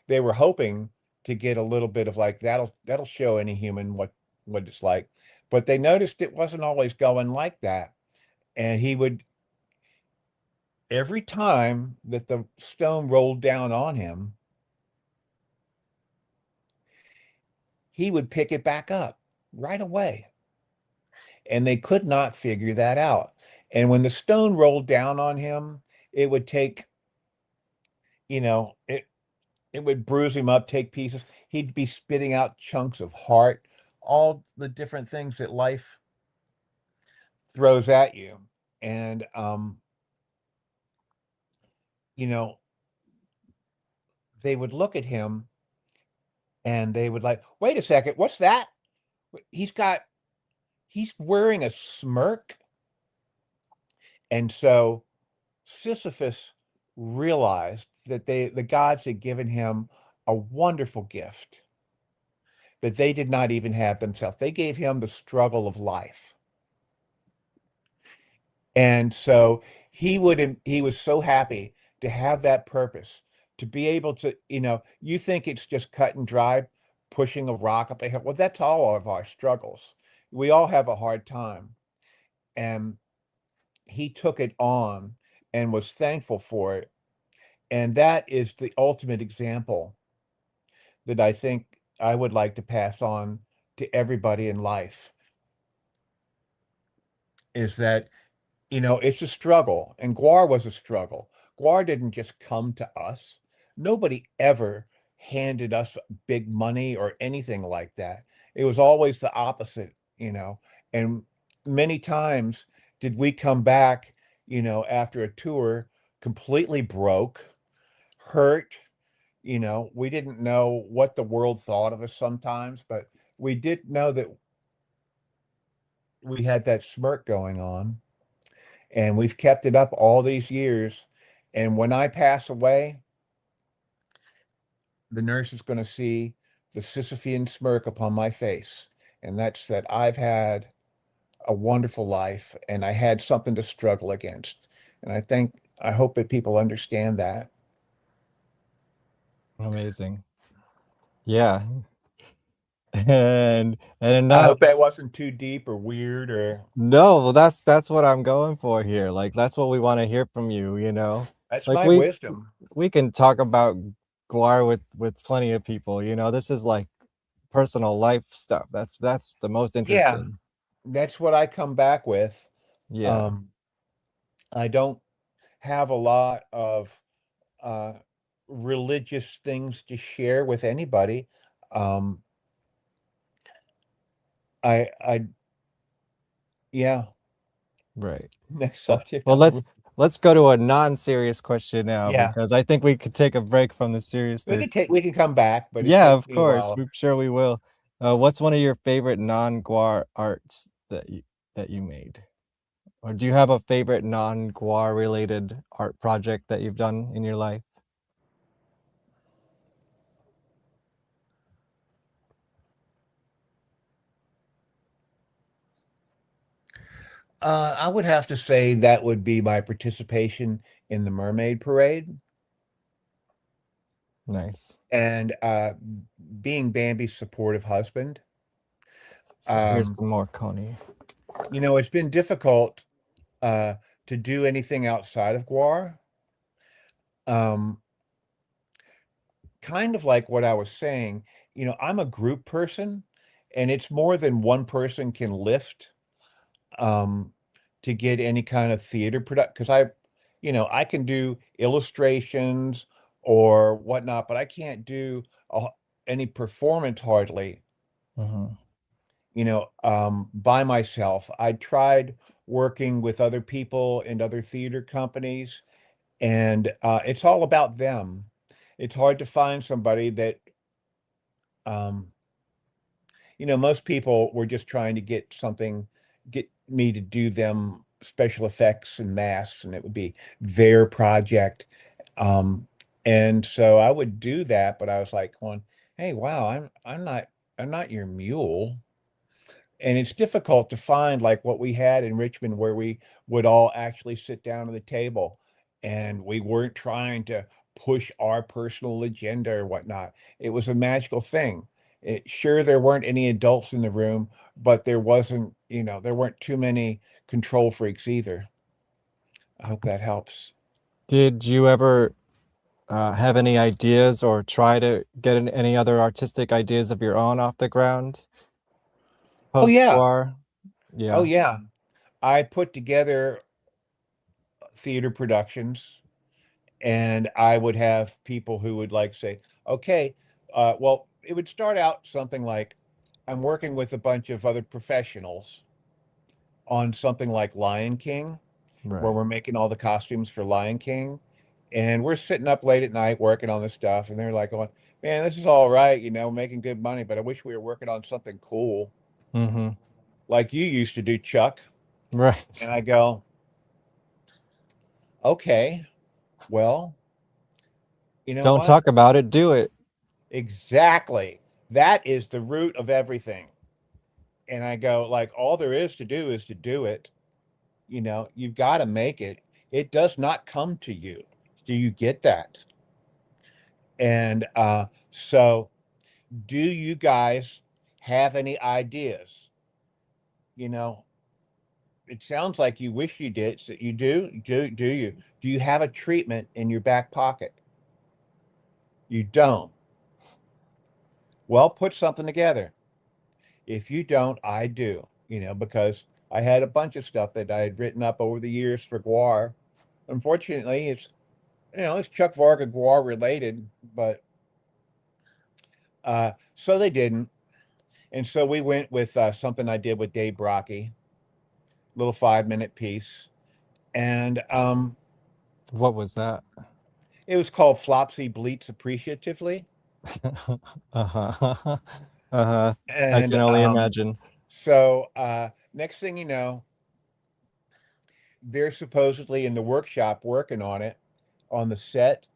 they were hoping to get a little bit of like that'll show any human what it's like. But they noticed it wasn't always going like that. And he would, every time that the stone rolled down on him, he would pick it back up right away. And they could not figure that out. And when the stone rolled down on him, it would take, it would bruise him up, take pieces. He'd be spitting out chunks of heart, all the different things that life throws at you. And you know, they would look at him and they would like, wait a second, what's that? He's got he's wearing a smirk. And so Sisyphus realized that the gods had given him a wonderful gift that they did not even have themselves. They gave him the struggle of life. And so he was so happy to have that purpose, to be able to, you think it's just cut and dry, pushing a rock up a hill. Well, that's all of our struggles. We all have a hard time. And he took it on and was thankful for it. And that is the ultimate example that I think I would like to pass on to everybody in life, is that, it's a struggle, and GWAR was a struggle. GWAR didn't just come to us. Nobody ever handed us big money or anything like that. It was always the opposite. And many times did we come back, after a tour completely broke, hurt. We didn't know what the world thought of us sometimes, but we did know that we had that smirk going on, and we've kept it up all these years. And when I pass away, the nurse is going to see the Sisyphean smirk upon my face. And that's that I've had a wonderful life and I had something to struggle against. And I hope that people understand that. Amazing. Yeah. And I not hope that wasn't too deep or weird or no, well, that's what I'm going for here. Like that's what we want to hear from you, you know. that's Like my wisdom. we can talk about Guar with plenty of people, you know. This is like personal life stuff. That's the most Yeah, interesting. that's what I come back with. Yeah. Um, I don't have a lot of uh, religious things to share with anybody. Um, I, yeah. Right. Next Well, subject. well, let's go to a non-serious question now Yeah, because I think we could take a break from the seriousness. we can come back, but it Yeah, takes of me a course. while. I'm sure we will. What's one of your favorite non-Guar arts that you made? Or do you have a favorite non-Guar related art project that you've done in your life? I would have to say that would be my participation in the Mermaid Parade Nice. and being Bambi's supportive husband. So here's some more Coney. You know, it's been difficult to do anything outside of Guar. Um, kind of like what I was saying, you know, I'm a group person, and it's more than one person can lift um, to get any kind of theater product. Because you know, I can do illustrations or whatnot, but I can't do any performance hardly, Mhm. you know, by myself. I tried working with other people and other theater companies, and it's all about them. It's hard to find somebody that, um, you know, most people were just trying to get me to do them special effects and masks, and it would be their project. Um, and so I would do that, but I was like, going, "Hey, wow, I'm not your mule." And it's difficult to find like what we had in Richmond where we would all actually sit down at the table and we weren't trying to push our personal agenda or whatnot. It was a magical thing. Sure, there weren't any adults in the room, but there wasn't, you know, there weren't too many control freaks either. I hope that helps. Did you ever have any ideas or try to get any other artistic ideas of your own off the ground Oh post yeah. Guar? Oh Yeah. yeah. I put together theater productions and I would have people who would like say, okay, well, it would start out something like, I'm working with a bunch of other professionals on something like Lion King, where Right. we're making all the costumes for Lion King. And we're sitting up late at night working on this stuff. And they're like going, man, this is all right, you know, making good money, but I wish we were working on something cool Mm-hmm. like you used to do, Chuck. Right. And I go, okay, well, you know Don't what? talk about it, do it. Exactly. That is the root of everything. And I go, like, all there is to do is to do it. You know, you've got to make it. It does not come to you. Do you get that? And so, do you guys have any ideas? You know, it sounds like you wish you did. So you do? Do you? Do you have a treatment in your back pocket? You don't. Well, put something together. If you don't, I do, you know, because I had a bunch of stuff that I had written up over the years for Guar. Unfortunately, it's, you know, it's Chuck Varga Guar related, but so they didn't. And so we went with something I did with Dave Brocky, little 5 minute piece. And What was that? it was called Flopsy Bleats Appreciatively. Uh-huh. Uh-huh. I And can only imagine. so next thing you know, they're supposedly in the workshop working on it. on the set,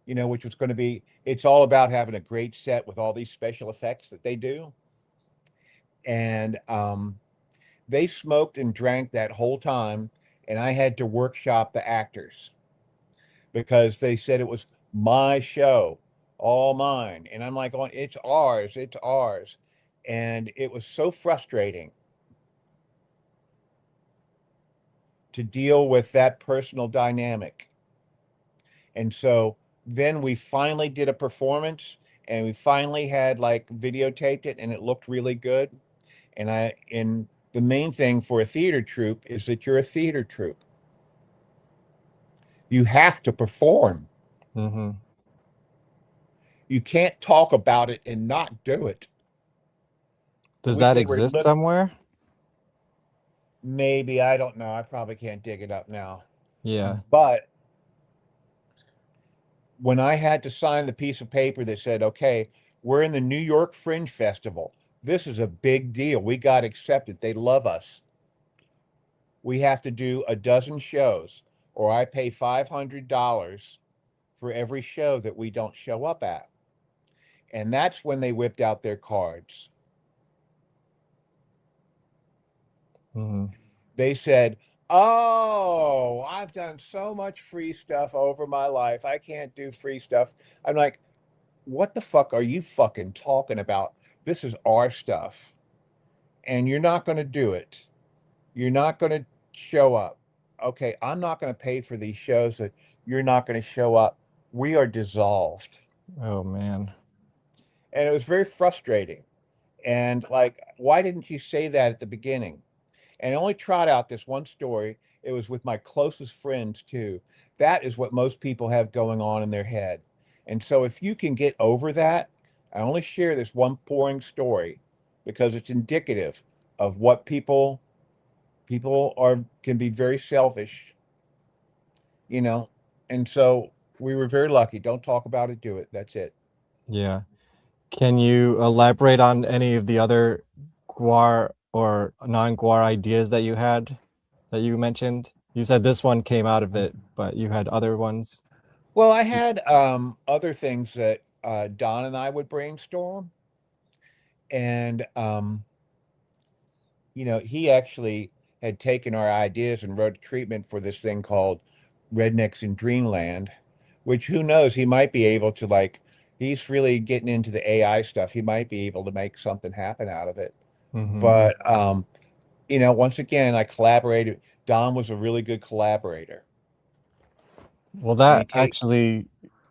which was going to be, it's all about having a great set with all these special effects that they do. And they smoked and drank that whole time, and I had to workshop the actors because they said it was my show, all mine. And I'm like, oh, it's ours, it's ours. And it was so frustrating to deal with that personal dynamic. And so then we finally did a performance, and we finally had like videotaped it, and it looked really good. And the main thing for a theater troupe is that you're a theater troupe. You have to perform. Mm-hmm. You can't talk about it and not do it. Does that exist somewhere? Maybe, I don't know. I probably can't dig it up now. Yeah. But when I had to sign the piece of paper that said, okay, we're in the New York Fringe Festival. This is a big deal. We got accepted. They love us. We have to do a dozen shows, or I pay $500 for every show that we don't show up at. And that's when they whipped out their cards. Mm-hmm. They said, oh, I've done so much free stuff over my life. I can't do free stuff. I'm like, what the fuck are you fucking talking about? This is our stuff. And you're not going to do it. You're not going to show up. Okay, I'm not going to pay for these shows that you're not going to show up. We are dissolved. Oh, man. And it was very frustrating. And like, why didn't you say that at the beginning? And I only trot out this one story. It was with my closest friends too. That is what most people have going on in their head. And so if you can get over that, I only share this one boring story because it's indicative of what people can be very selfish, And so we were very lucky. Don't talk about it, do it. That's it. Yeah. Can you elaborate on any of the other GWAR or non-GWAR ideas that you had, that you mentioned? You said this one came out of it, but you had other ones. Well, I had other things that Don and I would brainstorm. And, he actually had taken our ideas and wrote a treatment for this thing called Rednecks in Dreamland, which who knows, he might be able to he's really getting into the AI stuff. He might be able to make something happen out of it. Mm-hmm. But, once again, I collaborated. Don was a really good collaborator. Well, that actually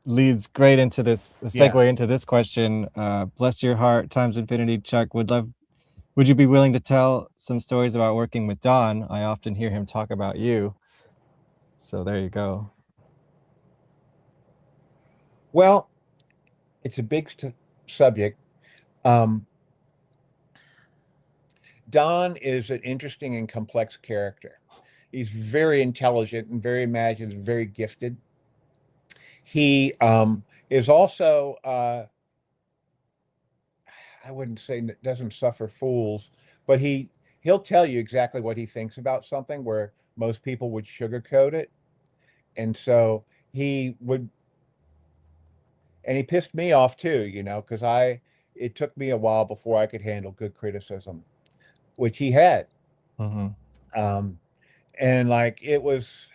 leads great into this segue into this question. Bless your heart, times infinity. Chuck, would you be willing to tell some stories about working with Don? I often hear him talk about you. So there you go. Well, it's a big subject. Don is an interesting and complex character. He's very intelligent and very imaginative, very gifted. He is also, I wouldn't say doesn't suffer fools, but he'll tell you exactly what he thinks about something where most people would sugarcoat it. And so he pissed me off too, because it took me a while before I could handle good criticism, which he had. Mm-hmm. And it was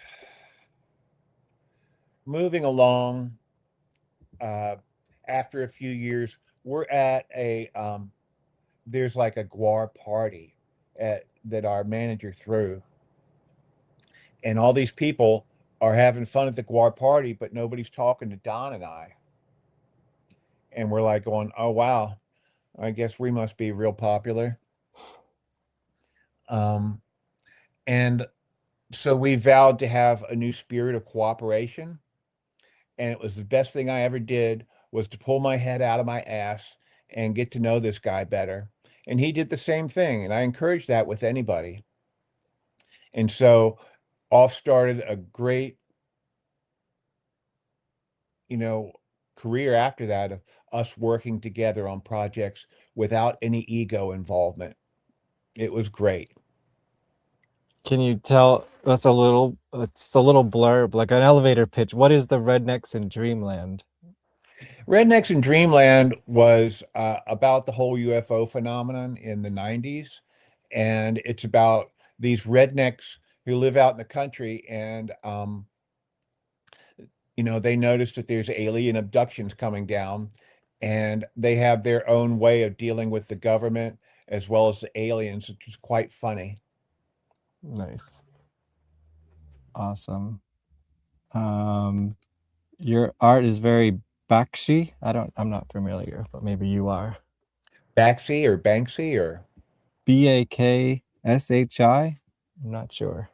moving along. After a few years, we're at there's a GWAR party that our manager threw. And all these people are having fun at the GWAR party, but nobody's talking to Don and I. And we're going, oh, wow, I guess we must be real popular. And so we vowed to have a new spirit of cooperation. And it was the best thing I ever did was to pull my head out of my ass and get to know this guy better. And he did the same thing. And I encourage that with anybody. And so off started a great, career after that of us working together on projects without any ego involvement. It was great. Can you tell us a little? It's a little blurb, like an elevator pitch. What is the Rednecks in Dreamland? Rednecks in Dreamland was about the whole UFO phenomenon in the 90s. And it's about these rednecks who live out in the country and, they notice that there's alien abductions coming down and they have their own way of dealing with the government as well as the aliens, which is quite funny. Nice. Awesome. Your art is very Bakshi. I'm not familiar, but maybe you are. Baxi or Banksy or Bakshi? I'm not sure.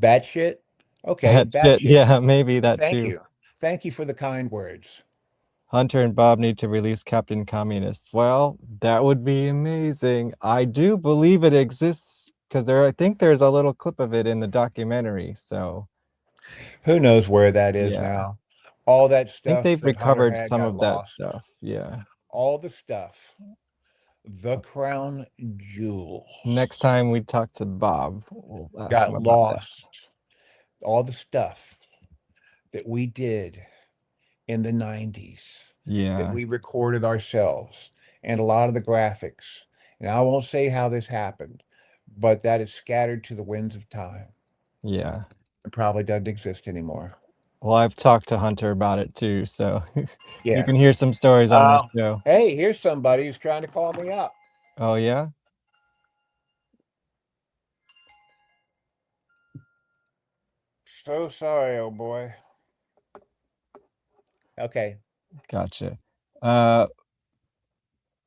Batshit? Okay, Batshit, Batshit. yeah, maybe that Thank too. you. Thank you for the kind words. Hunter and Bob need to release Captain Communist. Well, that would be amazing. I do believe it exists because I think there's a little clip of it in the documentary. So Who knows where that is yeah, now? All that I think stuff they've that Hunter recovered had some got of that lost. stuff. Yeah. All the stuff. The crown jewels. Next time we talk to Bob, we'll ask him Got about that. lost. All the stuff that we did in the 90s that Yeah. we recorded ourselves and a lot of the graphics. And I won't say how this happened, but that is scattered to the winds of time. Yeah. It probably doesn't exist anymore. Well, I've talked to Hunter about it too, so you Yeah. can hear some stories on this show. Hey, here's somebody who's trying to call me up. Oh, yeah? So sorry, oh boy. Okay. Gotcha.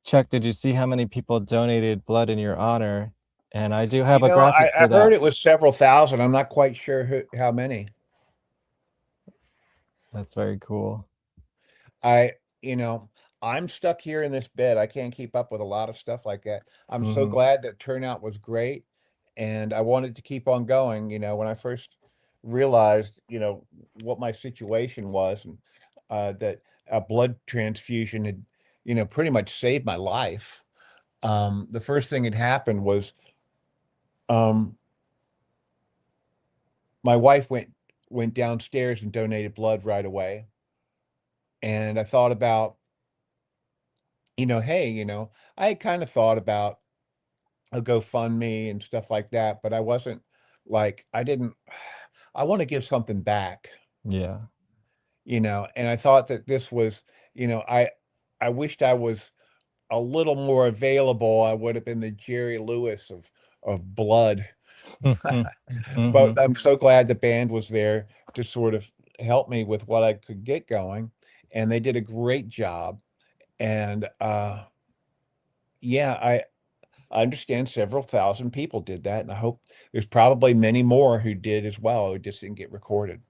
Chuck, did you see how many people donated blood in your honor? And I do have a graphic I for heard that. it was several thousand. I'm not quite sure how many. That's very cool. I'm stuck here in this bed. I can't keep up with a lot of stuff like that. I'm so Mhm. glad that turnout was great. And I wanted to keep on going. When I first realized, what my situation was and that a blood transfusion had, pretty much saved my life. The first thing that happened was my wife went downstairs and donated blood right away. And I thought about, hey, I had kind of thought about a GoFundMe and stuff like that, but I wasn't like, I want to give something back, Yeah. and I thought that this was, I wished I was a little more available. I would have been the Jerry Lewis of blood. But I'm so glad the band was there to sort of help me with what I could get going. And they did a great job. And yeah, I understand several thousand people did that. And I hope there's probably many more who did as well, who just didn't get recorded.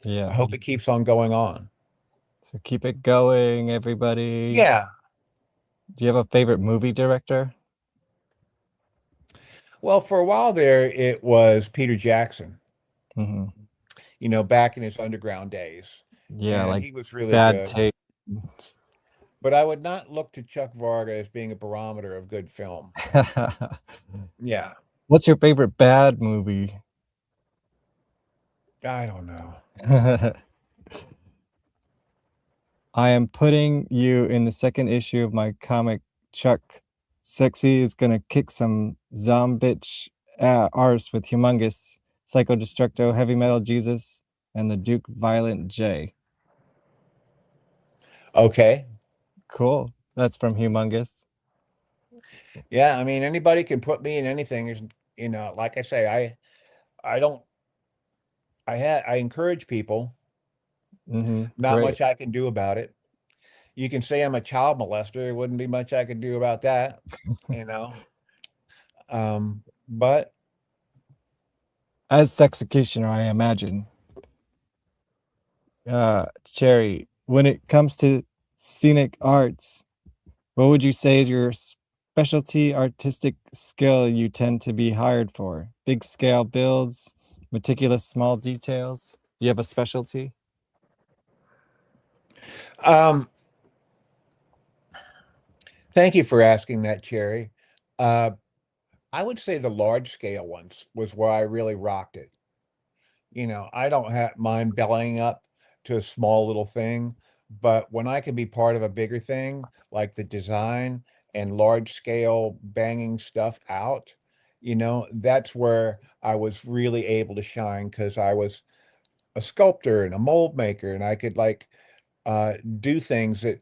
Yeah. I hope it keeps on going on. So keep it going, everybody. Yeah. Do you have a favorite movie director? Well, for a while there, it was Peter Jackson. Mhm. Back in his underground days. Yeah, And like he was really Bad good. Taste. But I would not look to Chuck Varga as being a barometer of good film. Yeah. What's your favorite bad movie? I don't know. I am putting you in the second issue of my comic, Chuck. Sexy is gonna kick some zombitch arse with Humongous, Psycho Destructo, Heavy Metal Jesus, and the Duke Violent J. Okay. Cool. That's from Humongous. Yeah, I mean, anybody can put me in anything. Like I say, I encourage people. Not Great. much I can do about it. You can say I'm a child molester. There wouldn't be much I could do about that, but As Sexecutioner, I imagine. Cherry, when it comes to scenic arts, what would you say is your specialty artistic skill you tend to be hired for? Big scale builds, meticulous small details. Do you have a specialty? Thank you for asking that, Cherry. I I would say the large scale ones was where I really rocked it. I don't mind bellying up to a small little thing, but when I can be part of a bigger thing, like the design and large scale banging stuff out, that's where I was really able to shine because I was a sculptor and a mold maker, and I could do things that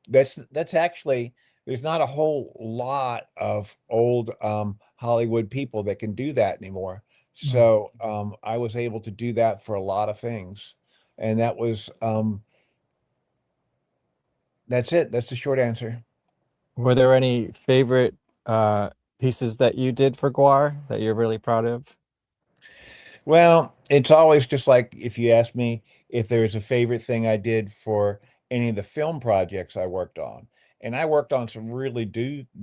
that's actually there's not a whole lot of old Hollywood people that can do that anymore. Mm. So I was able to do that for a lot of things, and that's it. That's the short answer. Were there any favorite uh, pieces that you did for GWAR that you're really proud of? Well, it's always just like if you ask me if there's a favorite thing I did for any of the film projects I worked on. And I worked on some really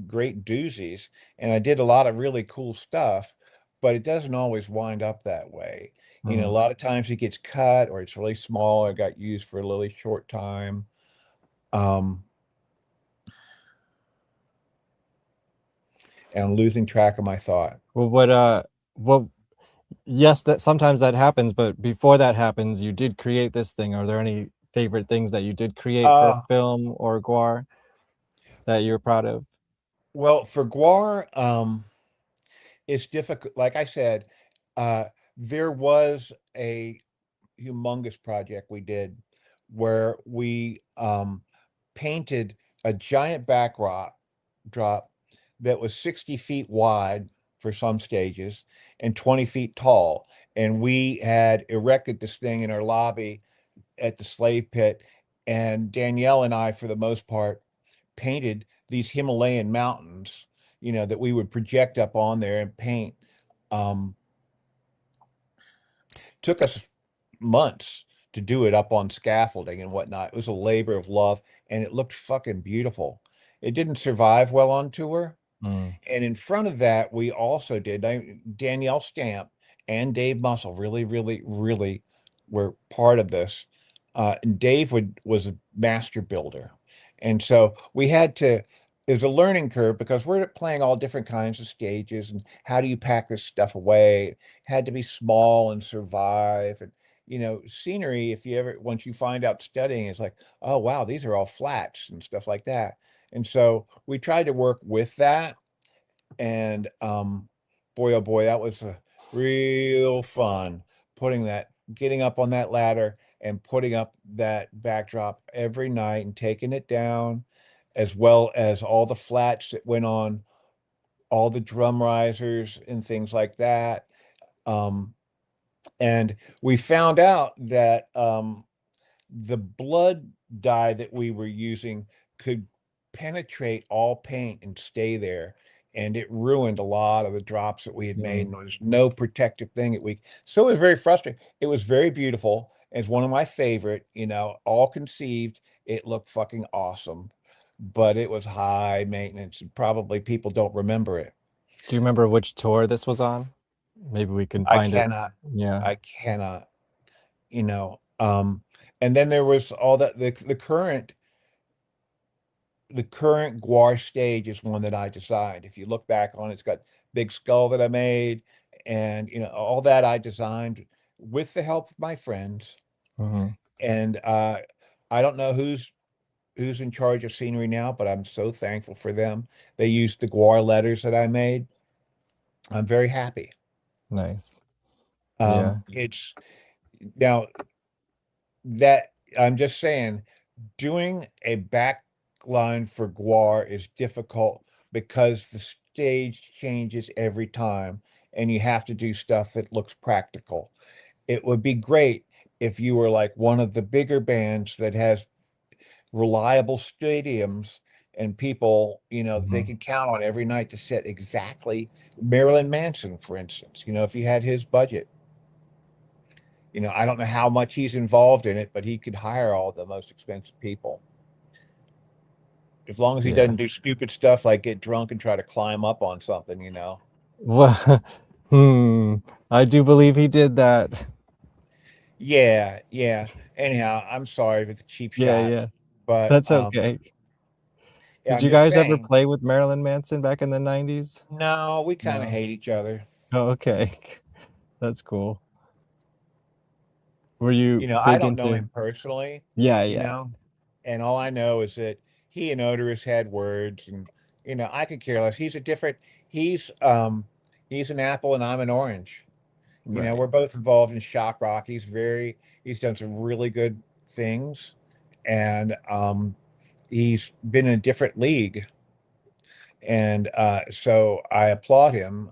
great doozies, and I did a lot of really cool stuff, but it doesn't always wind up that way. A Mm. lot of times it gets cut or it's really small or got used for a really short time. Um, and I'm losing track of my thought. Well, what? Yes, that sometimes that happens, but before that happens, you did create this thing. Are there any favorite things that you did create for Uh, film or GWAR that you're proud of? well, for GWAR, it's difficult. Like I said, uh, there was a humongous project we did where we painted a giant drop that was 60 feet wide for some stages and 20 feet tall. And we had erected this thing in our lobby at the slave pit. And Danielle and I, for the most part, painted these Himalayan mountains, that we would project up on there and paint. Um, Took us months to do it up on scaffolding and whatnot. It was a labor of love, and it looked fucking beautiful. It didn't survive well on tour. Mm. And in front of that, we also did Danielle Stamp and Dave Muscle really, really, really were part of this. And Dave was a master builder. And so we had to, it was a learning curve because we're playing all different kinds of stages and how do you pack this stuff away? It had to be small and survive. And, scenery, if you ever, once you find out studying, it's like, oh, wow, these are all flats and stuff like that. And so we tried to work with that. And boy, oh boy, that was real fun getting up on that ladder and putting up that backdrop every night and taking it down, as well as all the flats that went on all the drum risers and things like that. Um, and we found out that the blood dye that we were using could penetrate all paint and stay there. And it ruined a lot of the drops that we had made. Mm. And there was no protective thing so it was very frustrating. It was very beautiful. It's one of my favorite, all conceived. It looked fucking awesome, but it was high maintenance and probably people don't remember it. Do you remember which tour this was on? Maybe we can I find it. cannot, Yeah. I cannot, you know, um, and then there was all that the current GWAR stage is one that I designed. If you look back on it, it's got big skull that I made, and all that I designed with the help of my friends. Mhm. And I don't know who's in charge of scenery now, but I'm so thankful for them. They used the GWAR letters that I made. I'm very happy. Nice. Yeah. It's now that I'm just saying, doing a back line for GWAR is difficult because the stage changes every time and you have to do stuff that looks practical. It would be great if you were like one of the bigger bands that has reliable stadiums and people, they Mhm. can count on every night to set exactly. Marilyn Manson, for instance, if he had his budget. I don't know how much he's involved in it, but he could hire all the most expensive people. As long as he Yeah. doesn't do stupid stuff like get drunk and try to climb up on something. Well, I do believe he did that. Yeah, yeah. Anyhow, I'm sorry for the cheap Yeah, shot, yeah. but That's okay. Yeah, Did I'm you just guys ever saying. play with Marilyn Manson back in the 90s? No, we kind of No. hate each other. Oh, okay. That's cool. Were you I big don't know into? him personally, Yeah, you yeah, know, and all I know is that he and Oderus had words, and I could care less. He's he's an apple and I'm an orange. right. We're both involved in shock rock. He's done some really good things, and he's been in a different league. And so I applaud him.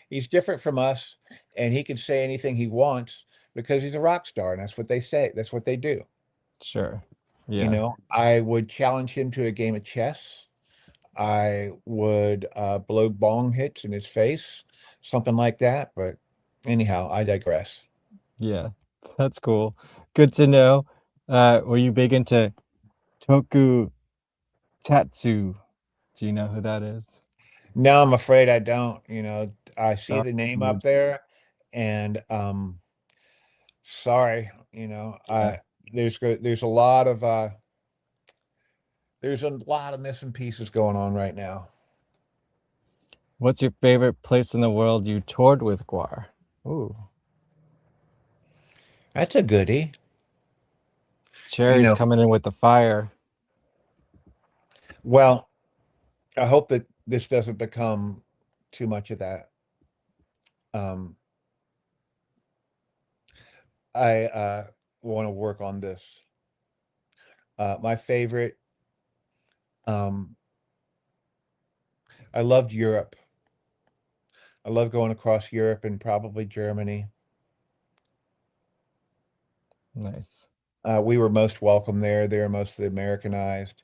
He's different from us, and he can say anything he wants because he's a rock star, and that's what they say. That's what they do. Sure. Yeah. I would challenge him to a game of chess. I would blow bong hits in his face, something like that. But anyhow, I digress. Yeah. That's cool. Good to know. Were you big into Toku Tatsu? Do you know who that is? No, I'm afraid I don't. I see Sorry. the name up there, and sorry, Yeah. there's a lot of missing pieces going on right now. What's your favorite place in the world you toured with Guar? Ooh, That's a goodie. You Cherry's know, coming in with the fire. well, I hope that this doesn't become too much of that. Um, I want to work on this. My favorite, um, I loved Europe. I love going across Europe and probably Germany. Nice. We were most welcome there. They were mostly Americanized.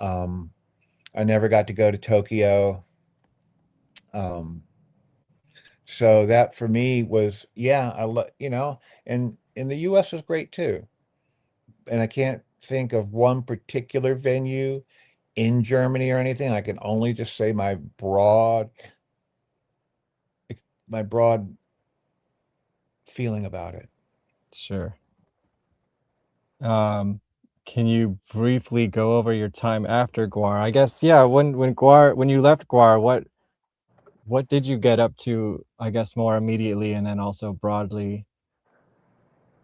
Um, I never got to go to Tokyo. Um, so that for me was, yeah, and the US was great too. And I can't think of one particular venue in Germany or anything. I can only just say my broad feeling about it. Sure. Um, can you briefly go over your time after Guar? I guess, yeah, when you left Guar, what did you get up to, I guess, more immediately and then also broadly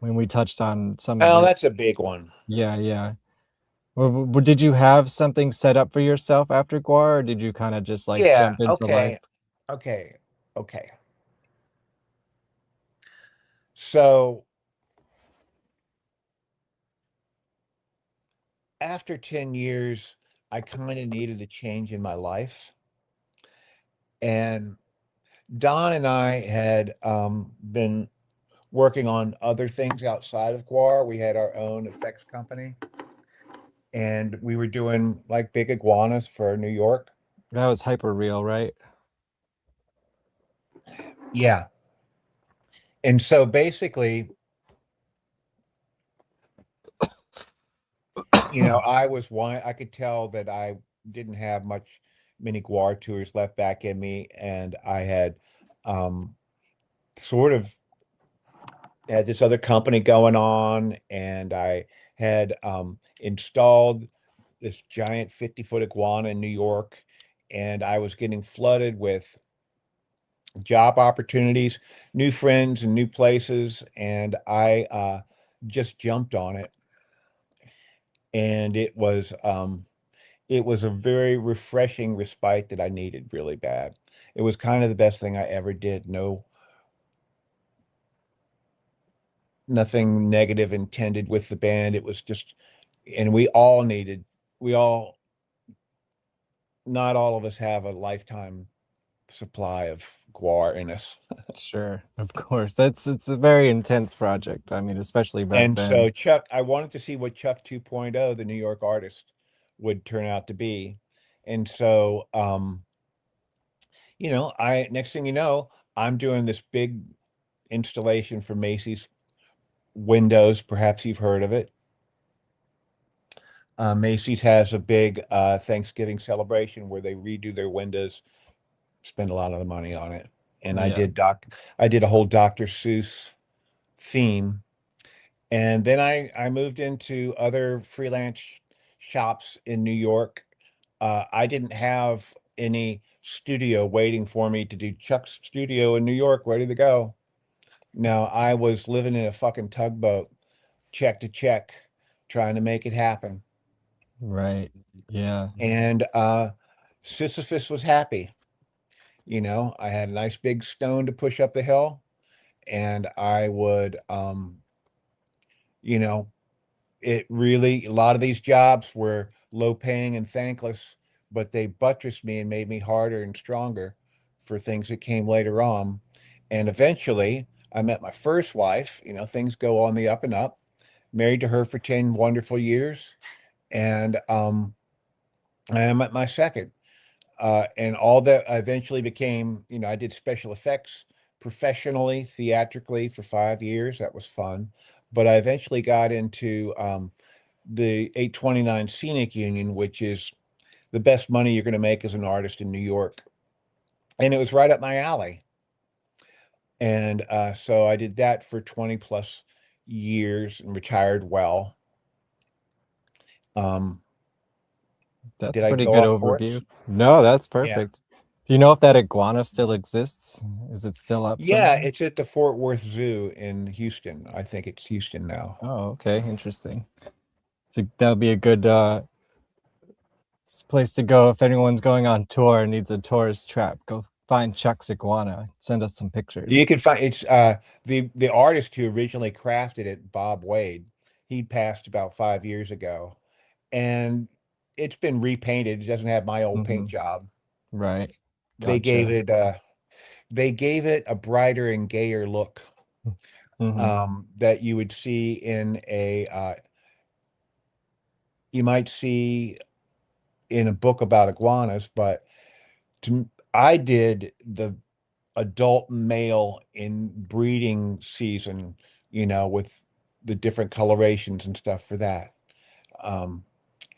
when we touched on some of Oh, it? that's a big one. Yeah, yeah. Did you have something set up for yourself after Guar, or did you kind of just like Yeah, jump into life? okay. Okay. Okay. So after 10 years, I kind of needed a change in my life. And Don and I had been working on other things outside of GWAR. We had our own effects company, and we were doing like big iguanas for New York. That was hyper real, right? Yeah. And so basically, I could tell that I didn't have many GWAR tours left back in me, and I had um, sort of had this other company going on, and I had installed this giant 50-foot iguana in New York, and I was getting flooded with job opportunities, new friends, and new places, and I just jumped on it, and it was a very refreshing respite that I needed really bad. It was kind of the best thing I ever did. No, nothing negative intended with the band. It was just, and we all, not all of us have a lifetime supply of guar in us. Sure, of course. It's a very intense project. I mean, especially back And then. so I wanted to see what Chuck 2.0, the New York artist, would turn out to be. And so, next thing you know, I'm doing this big installation for Macy's Windows. Perhaps you've heard of it. Macy's has a big Thanksgiving celebration where they redo their windows, spend a lot of the money on it. And I Yeah. did a whole Dr. Seuss theme. And then I moved into other freelance shops in New York. I didn't have any studio waiting for me to do Chuck's studio in New York, ready to go. No, I was living in a fucking tugboat, check to check, trying to make it happen. Right. Yeah. And Sisyphus was happy. You know, I had a nice big stone to push up the hill, and I would, you know, it really, a lot of these jobs were low paying and thankless, but they buttressed me and made me harder and stronger for things that came later on. And eventually, I met my first wife. You know, things go on the up and up. Married to her for 10 wonderful years. And I met my second. And all that eventually became, you know, I did special effects professionally, theatrically for 5 years. That was fun. But I eventually got into the 829 Scenic Union, which is the best money you're going to make as an artist in New York. And it was right up my alley. And so I did that for 20 plus years and retired well. That's Did a I pretty go good off overview. course? No, that's Yeah. perfect. Do you know if that iguana still exists? Is it still up Yeah, somewhere? it's at the Fort Worth Zoo in Houston. I think it's Houston now. Oh, okay, interesting. So that would be a good place to go if anyone's going on tour and needs a tourist trap. Go find Chuck's iguana. Send us some pictures. You can find it's the artist who originally crafted it, Bob Wade. He passed about 5 years ago, and it's been repainted. It doesn't have my old paint Mhm. job. Right. They gave Gotcha. it a brighter and gayer look Mhm. that you would see in you might see in a book about iguanas, but I did the adult male in breeding season, you know, with the different colorations and stuff for that. Um,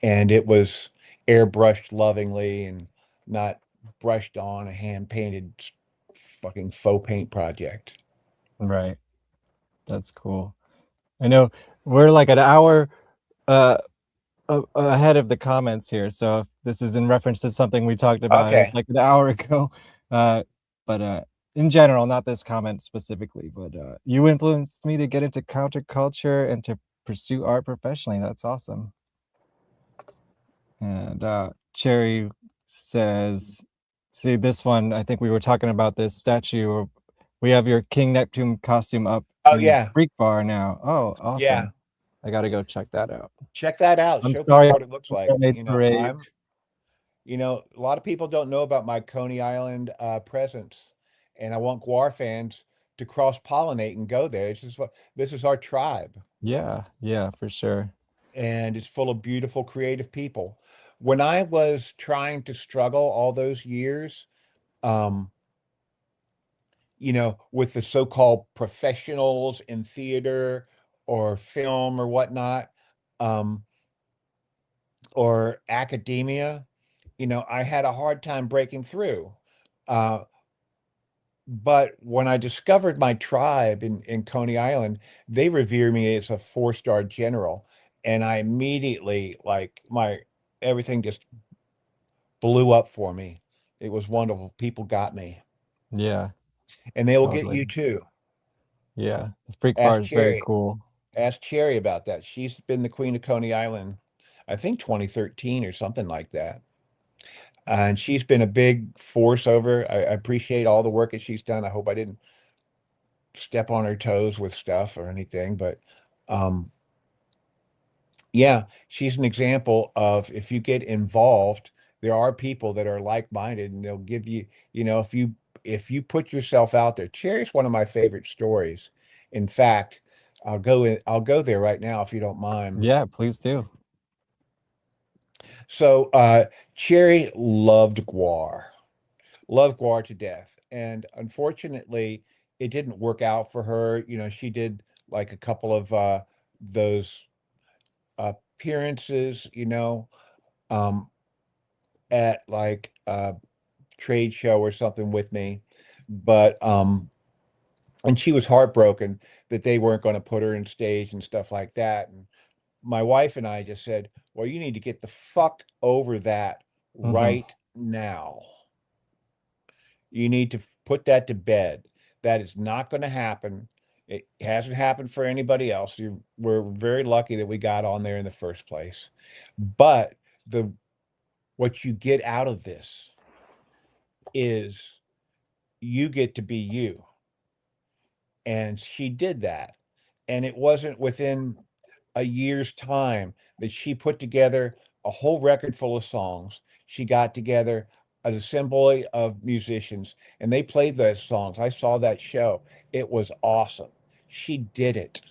and it was airbrushed lovingly and not brushed on a hand painted fucking faux paint project. Right. That's cool. I know we're like an hour uh ahead of the comments here, so if this is in reference to something we talked about Okay. like an hour ago. But in general, not this comment specifically, but you influenced me to get into counterculture and to pursue art professionally. That's awesome. And Cherry says, see this one, I think we were talking about this statue. We have your King Neptune costume up Oh in yeah. Freak Bar now. Oh, Yeah. awesome. I gotta go check that out. Check that out. I'm Show sorry people I what it looks like. made parade. You know, a lot of people don't know about my Coney Island presence, and I want GWAR fans to cross-pollinate and go there. This is our tribe, Yeah, yeah, for sure. and it's full of beautiful, creative people. When I was trying to struggle all those years, um, you know, with the so-called professionals in theater or film or whatnot, um, or academia, you know, I had a hard time breaking through. Uh, but when I discovered my tribe in Coney Island, they revere me as a four-star general. And I immediately, like, my everything just blew up for me. It was wonderful. People got me. Yeah, And they will get totally. you too. Yeah, the Freak Bar Ask is very Cherry. cool. Ask Cherry about that. She's been the queen of Coney Island, I think 2013 or something like that. And she's been a big force over. I appreciate all the work that she's done. I hope I didn't step on her toes with stuff or anything, but um, yeah, she's an example of if you get involved, there are people that are like-minded and they'll give you, you know, if you put yourself out there. Cherry's one of my favorite stories. In fact, I'll go there right now if you don't mind. Yeah, please do. So Cherry loved GWAR. Loved GWAR to death. And unfortunately, it didn't work out for her. You know, she did like a couple of those appearances, you know, um, at like a trade show or something with me. But and she was heartbroken that they weren't going to put her in stage and stuff like that. And my wife and I just said, well, you need to get the fuck over that right now. You need to put that to bed. That is not going to happen. It hasn't happened for anybody else. We're very lucky that we got on there in the first place. But what you get out of this is you get to be you. And she did that. And it wasn't within a year's time that she put together a whole record full of songs. She got together an assembly of musicians and they played those songs. I saw that show. It was awesome. She did it.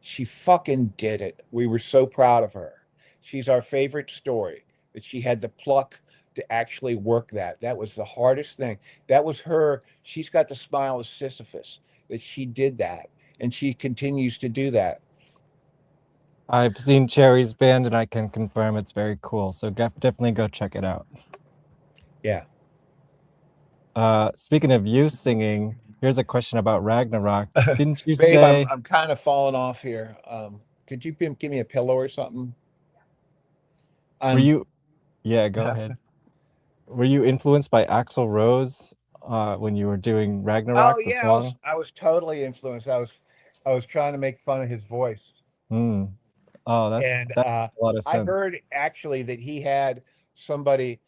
She fucking did it. We were so proud of her. She's our favorite story that she had the pluck to actually work that. That was the hardest thing. That was her. She's got the smile of Sisyphus that she did that. And she continues to do that. I've seen Cherry's band and I can confirm it's very cool. So definitely go check it out. Yeah. Speaking of you singing, here's a question about Ragnarok. Didn't you Babe, say I'm kind of falling off here. Could you give me a pillow or something? were you yeah, go ahead. Were you influenced by Axl Rose when you were doing Ragnarok, Oh the yeah, song? I was totally influenced. I was trying to make fun of his voice. Hmm. Oh, that And makes a lot of I sense. heard actually that he had somebody,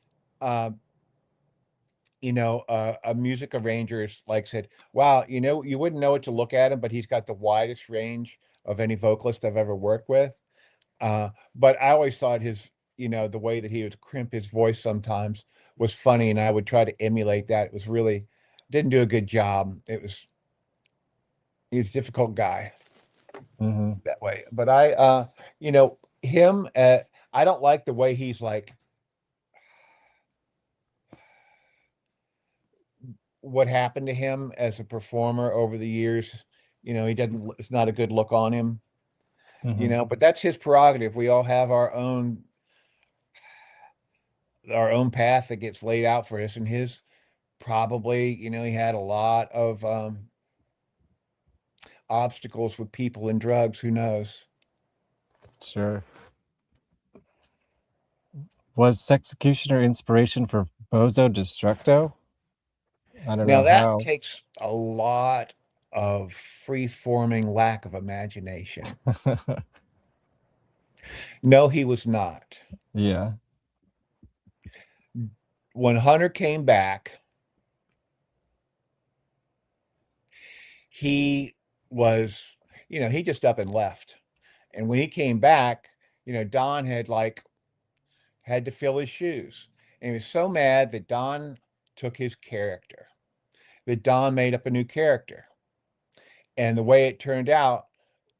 a music arranger like said, "Wow, you wouldn't know it to look at him, but he's got the widest range of any vocalist I've ever worked with." But I always thought the way that he would crimp his voice sometimes was funny, and I would try to emulate that. It was really didn't do a good job. He was a difficult guy that way. But him, I don't like the way he's like, what happened to him as a performer over the years. It's not a good look on him, but that's his prerogative. We all have our own path that gets laid out for us, and his probably, he had a lot of obstacles with people and drugs. Who knows? Sure. Was Sexecutioner inspiration for Bozo Destructo? I don't Now know that how. takes a lot of free-forming lack of imagination. No, he was not. Yeah. When Hunter came back, he was, he just up and left. And when he came back, Don had to fill his shoes. And he was so mad that Don took his character, that Don made up a new character. And the way it turned out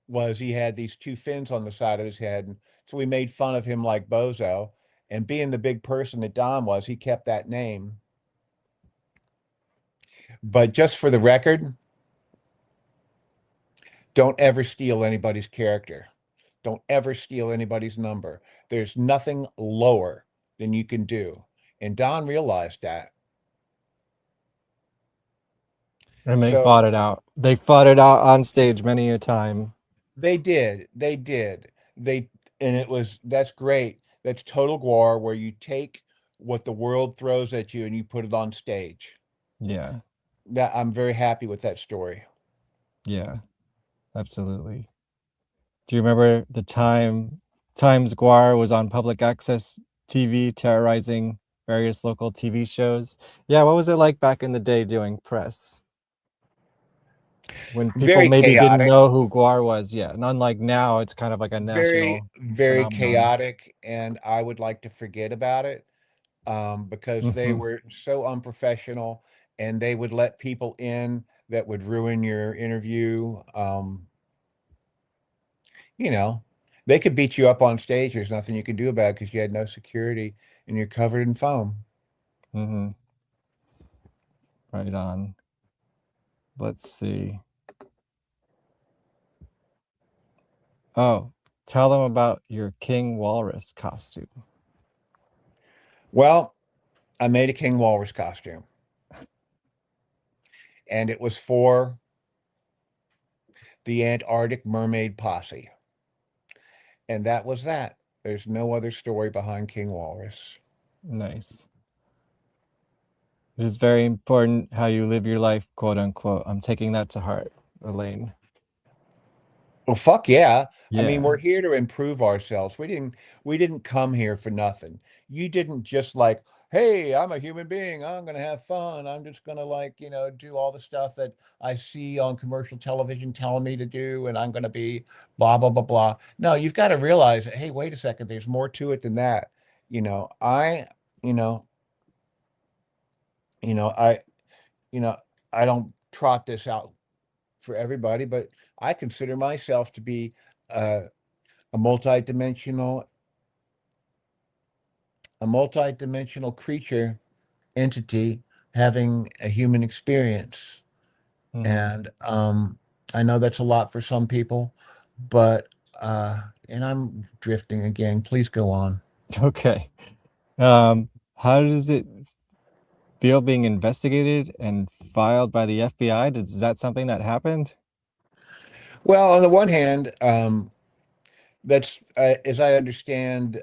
was he had these two fins on the side of his head. And so we made fun of him like Bozo. And being the big person that Don was, he kept that name. But just for the record, don't ever steal anybody's character. Don't ever steal anybody's number. There's nothing lower than you can do. And Don realized that. And they So fought it out. They fought it out on stage many a time. they did. That's great. That's total GWAR, where you take what the world throws at you and you put it on stage. Yeah. That I'm very happy with that story. Yeah. Absolutely. Do you remember the Times GWAR was on public access TV terrorizing various local TV shows? Yeah, what was it like back in the day doing press? When people Very maybe didn't chaotic. know who GWAR was, yeah. And unlike now, it's kind of like a Very, national very phenomenon. chaotic, and I would like to forget about it because they were so unprofessional, and they would let people in that would ruin your interview. They could beat you up on stage. There's nothing you could do about it because you had no security and you're covered in foam. Right on. Let's see. Oh, tell them about your King Walrus costume. Well, I made a King Walrus costume, and it was for the Antarctic Mermaid Posse. And that was that. There's no other story behind King Walrus. Nice. It is very important how you live your life, quote unquote. I'm taking that to heart, Elaine. Well, fuck yeah. I mean, Yeah. we're here to improve ourselves. We didn't come here for nothing. You didn't just like, hey, I'm a human being. I'm gonna have fun. I'm just gonna do all the stuff that I see on commercial television telling me to do, and I'm gonna be blah blah blah blah. No, you've got to realize that, hey, wait a second, there's more to it than that. You know, I, you know, you know, I, you know, I don't trot this out for everybody, but I consider myself to be uh a multidimensional a multidimensional creature entity having a human experience. And I know that's a lot for some people, but and I'm drifting again. Please go on. Okay. How does it feel being investigated and filed by the FBI? Is that something that happened? Well, on the one hand, that's as I understand,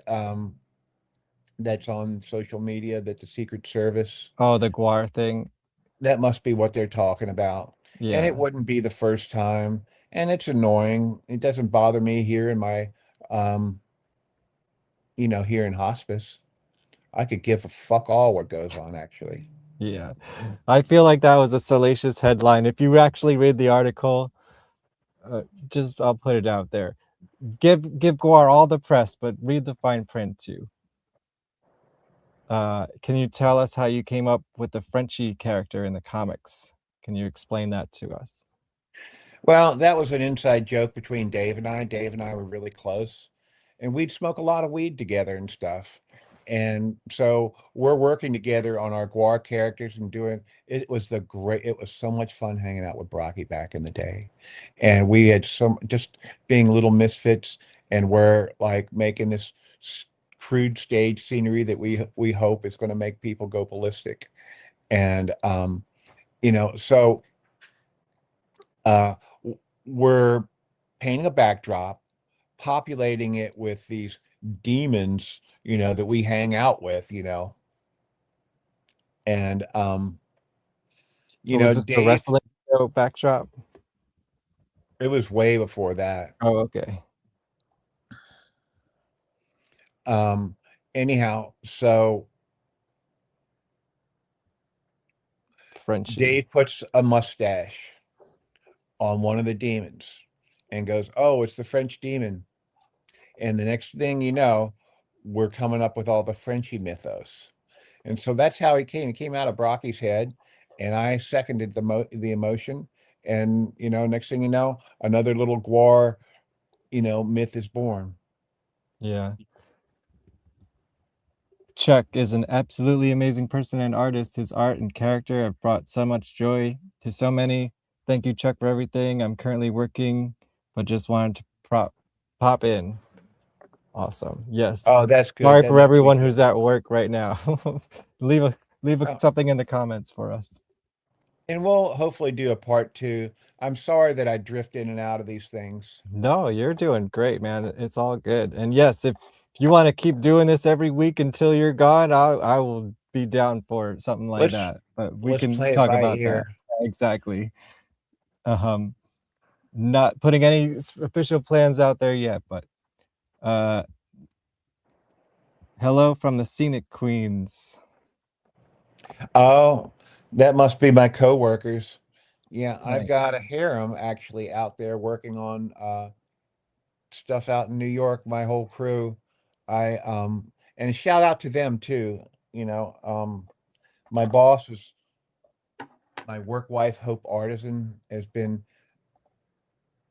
that's on social media that the Secret Service. Oh, the GWAR thing. That must be what they're talking about. And it Yeah. wouldn't be the first time. And it's annoying. It doesn't bother me here in my, um, here in hospice. I could give a fuck all what goes on, actually. Yeah. I feel like that was a salacious headline. If you actually read the article, just I'll put it out there. Give GWAR all the press, but read the fine print too. Can you tell us how you came up with the Frenchie character in the comics? Can you explain that to us? Well, that was an inside joke between Dave and I. Dave and I were really close, and we'd smoke a lot of weed together and stuff. And so we're working together on our GWAR characters and doing it was so much fun hanging out with Brocky back in the day. And we had some just being little misfits, and we're like making this crude stage scenery that we hope is going to make people go ballistic. And so uh, we're painting a backdrop, populating it with these demons, that we hang out with, and Was this the Dave, wrestling show backdrop? it was way before that. Oh, okay. Anyhow, so Frenchie. Dave puts a mustache on one of the demons and goes, "Oh, it's the French demon." And the next thing you know, we're coming up with all the Frenchie mythos. And so that's how he came. He came out of Brocky's head, and I seconded the emotion. And next thing you know, another little GWAR, myth is born. Yeah. Chuck is an absolutely amazing person and artist. His art and character have brought so much joy to so many. Thank you, Chuck, for everything. I'm currently working, but just wanted to pop in. Awesome. Yes. Oh, that's good. Sorry That for makes me everyone feel who's at work right now. leave Oh. something in the comments for us. And we'll hopefully do a part 2. I'm sorry that I drift in and out of these things. No, you're doing great, man. It's all good. And yes, if you want to keep doing this every week until you're gone, I will be down for something like Let's that. But we let's can play it talk by about that. ear. Exactly. Not putting any official plans out there yet, but hello from the Scenic Queens. Oh, that must be my coworkers. Yeah, I've got Nice. a harem actually out there working on stuff out in New York, my whole crew. And shout out to them too. My boss is my work wife, Hope Artisan, has been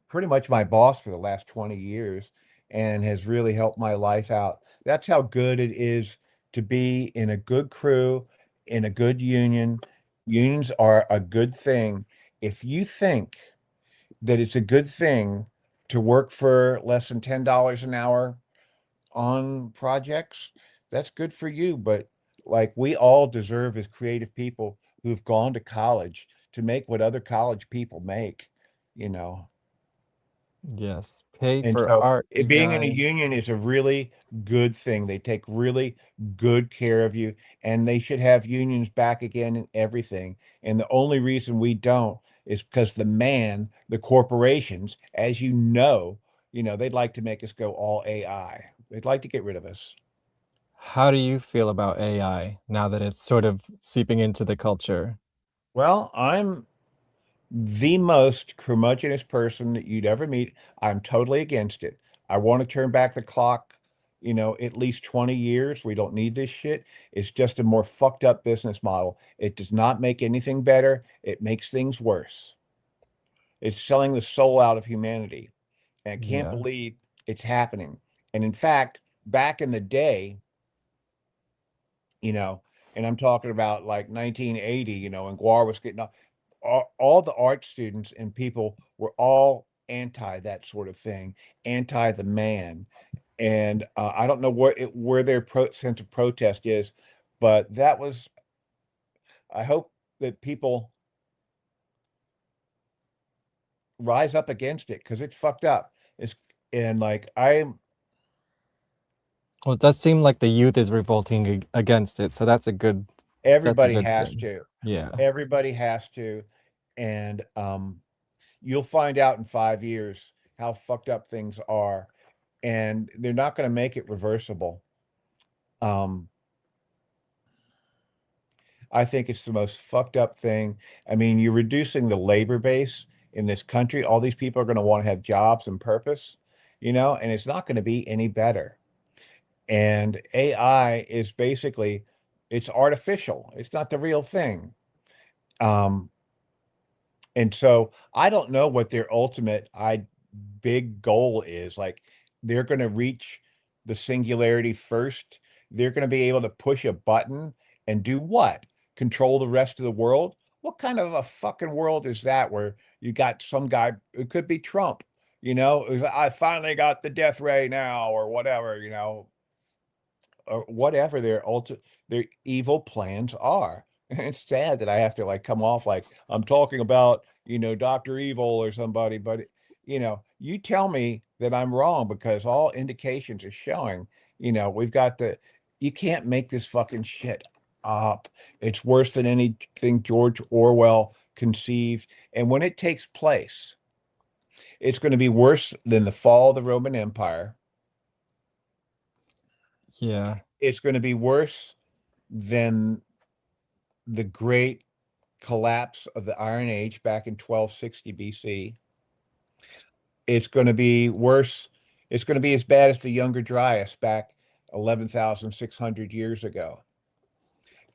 pretty much my boss for the last 20 years and has really helped my life out. That's how good it is to be in a good crew, in a good union. Unions are a good thing. If you think that it's a good thing to work for less than $10 an hour on projects, that's good for you. But like we all deserve as creative people who've gone to college to make what other college people make, you know. Yes. Pay And for so art, you being in a guys. union is a really good thing. They take really good care of you, and they should have unions back again and everything. And the only reason we don't is because the corporations, as they'd like to make us go all AI. They'd like to get rid of us. How do you feel about AI now that it's sort of seeping into the culture? Well, I'm the most curmudgeonous person that you'd ever meet. I'm totally against it. I want to turn back the clock, at least 20 years. We don't need this shit. It's just a more fucked up business model. It does not make anything better. It makes things worse. It's selling the soul out of humanity. And I can't Yeah. believe it's happening. And in fact, back in the day, you know, and I'm talking about like 1980, and GWAR was getting all the art students and people were all anti that sort of thing, anti the man. And I don't know where their sense of protest is, but I hope that people rise up against it because it's fucked up. And like Well, it does seem like the youth is revolting against it, so that's a everybody good has thing. to. Yeah. Everybody has to. And you'll find out in 5 years how fucked up things are, and they're not going to make it reversible. Um, I think it's the most fucked up thing. I mean, you're reducing the labor base in this country. All these people are going to want to have jobs and purpose, and it's not going to be any better. And AI is basically, it's artificial. It's not the real thing. Um, And so I don't know what their ultimate big goal is. Like they're going to reach the singularity first. They're going to be able to push a button and do what? Control the rest of the world? What kind of a fucking world is that where you got some guy, it could be Trump, who's like, I finally got the death ray now or whatever, or whatever their evil plans are. And it's sad that I have to like come off like I'm talking about, Dr. Evil or somebody, but you tell me that I'm wrong because all indications are showing, we've got you can't make this fucking shit up. It's worse than anything George Orwell conceived. And when it takes place, it's going to be worse than the fall of the Roman Empire. Yeah. It's going to be worse than the great collapse of the Iron Age back in 1260 BC. It's going to be worse. It's going to be as bad as the Younger Dryas back 11,600 years ago.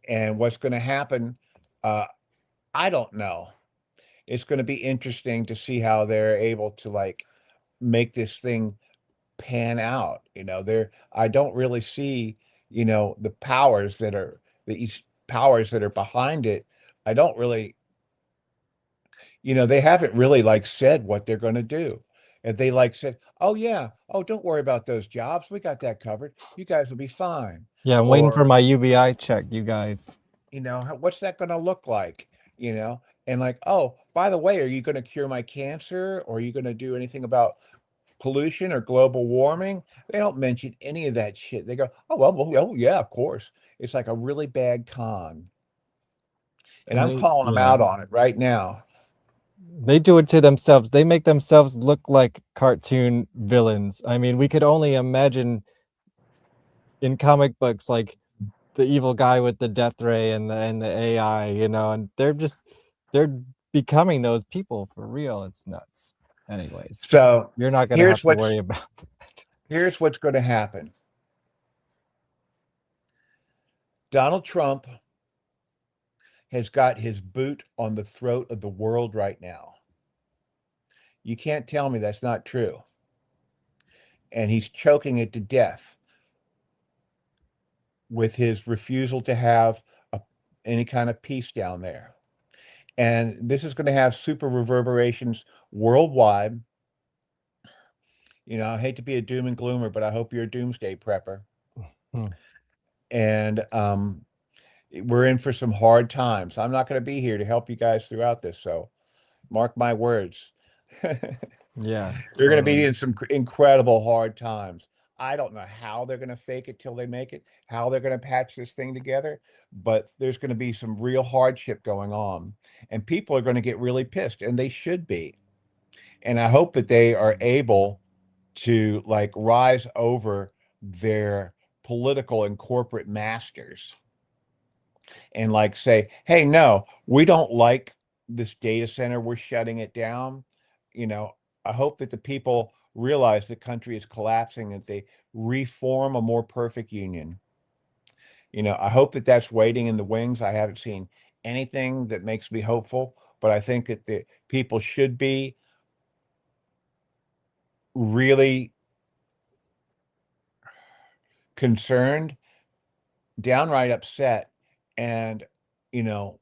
And what's going to happen, I don't know. It's going to be interesting to see how they're able to like make this thing pan out. I don't really see, the these powers that are behind it. I don't really, they haven't really like said what they're going to do. If they like said, oh yeah, oh, don't worry about those jobs. We got that covered. You guys will be fine. Yeah, I'm waiting for Or, my UBI check, you guys. what's that going to look like? And like, oh, by the way, are you going to cure my cancer? Or are you going to do anything about pollution or global warming? They don't mention any of that shit. They go, oh, yeah, of course. It's like a really bad con. And I'm calling them Yeah. out on it right now. They do it to themselves. They make themselves look like cartoon villains. I mean, we could only imagine in comic books like the evil guy with the death ray and the AI, and they're becoming those people for real. It's nuts. Anyways, So you're not gonna have here's to worry about here's what's going to happen. Donald Trump has got his boot on the throat of the world right now. You can't tell me that's not true. And he's choking it to death with his refusal to have any kind of peace down there. And this is going to have super reverberations worldwide. I hate to be a doom and gloomer, but I hope you're a doomsday prepper. And we're in for some hard times. I'm not going to be here to help you guys throughout this, so mark my words. Yeah. They're going to be Totally. in some incredible hard times. I don't know how they're going to fake it till they make it, how they're going to patch this thing together, but there's going to be some real hardship going on. And people are going to get really pissed, and they should be. And I hope that they are able to like rise over their political and corporate masters and like say, hey, no, we don't like this data center, we're shutting it down. You know, I hope that the people realize the country is collapsing, that they reform a more perfect union. You know, I hope that that's waiting in the wings. I haven't seen anything that makes me hopeful, but I think that the people should be really concerned, downright upset, and, you know,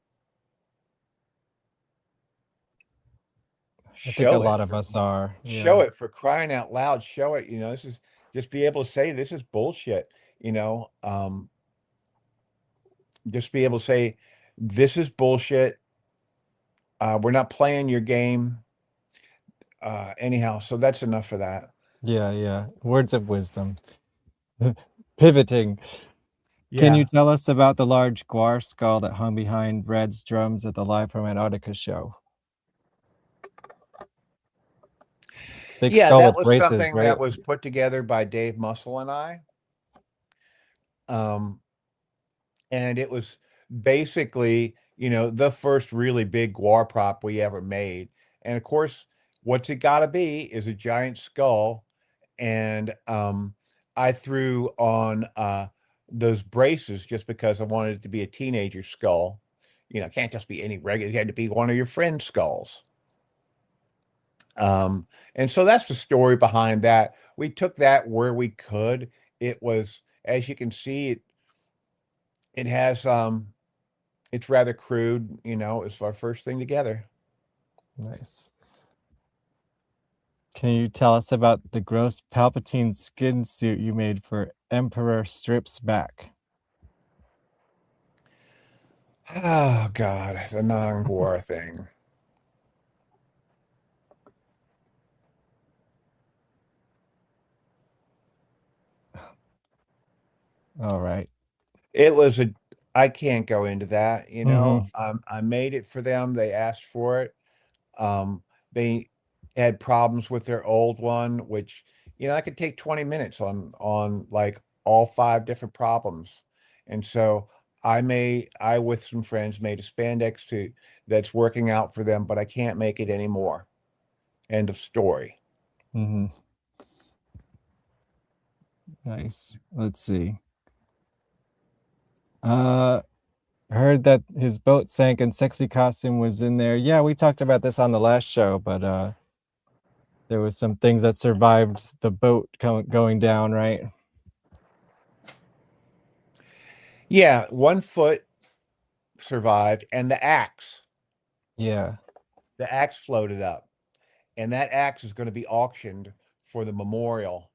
I think a show it lot of for us are. show Yeah. it for crying out loud. Show it, you know, this is just be able to say this is bullshit, you know. Just be able to say this is bullshit. We're not playing your game. Anyhow, so that's enough for that. Yeah, yeah. Words of wisdom. Pivoting. Can you Yeah. tell us about the large guar skull that hung behind Red's drums at the Live from Antarctica show? Big Yeah, skull that with was braces, something right? that was put together by Dave Muscle and I. And it was basically, you know, the first really big guar prop we ever made. And of course, what's it got to be is a giant skull. And I threw on those braces just because I wanted it to be a teenager skull. You know, it can't just be any regular, it had to be one of your friend's skulls. And so that's the story behind that. We took that where we could. It was, as you can see, it has it's rather crude, you know, it's our first thing together. Nice. Can you tell us about the gross Palpatine skin suit you made for Emperor Strips Back? Oh God, the non-guar thing. All right. It was I can't go into that, you know. Mm-hmm. I made it for them. They asked for it. They had problems with their old one, which, you know, I could take 20 minutes on like all 5 different problems. And so I with some friends made a spandex suit that's working out for them, but I can't make it anymore. End of story. Mm-hmm. Nice. Let's see. Heard that his boat sank and Sexy Costume was in there. Yeah, we talked about this on the last show, but there was some things that survived the boat going down, right? Yeah, 1 foot survived, and the axe. Yeah. The axe floated up, and that axe is going to be auctioned for the memorial.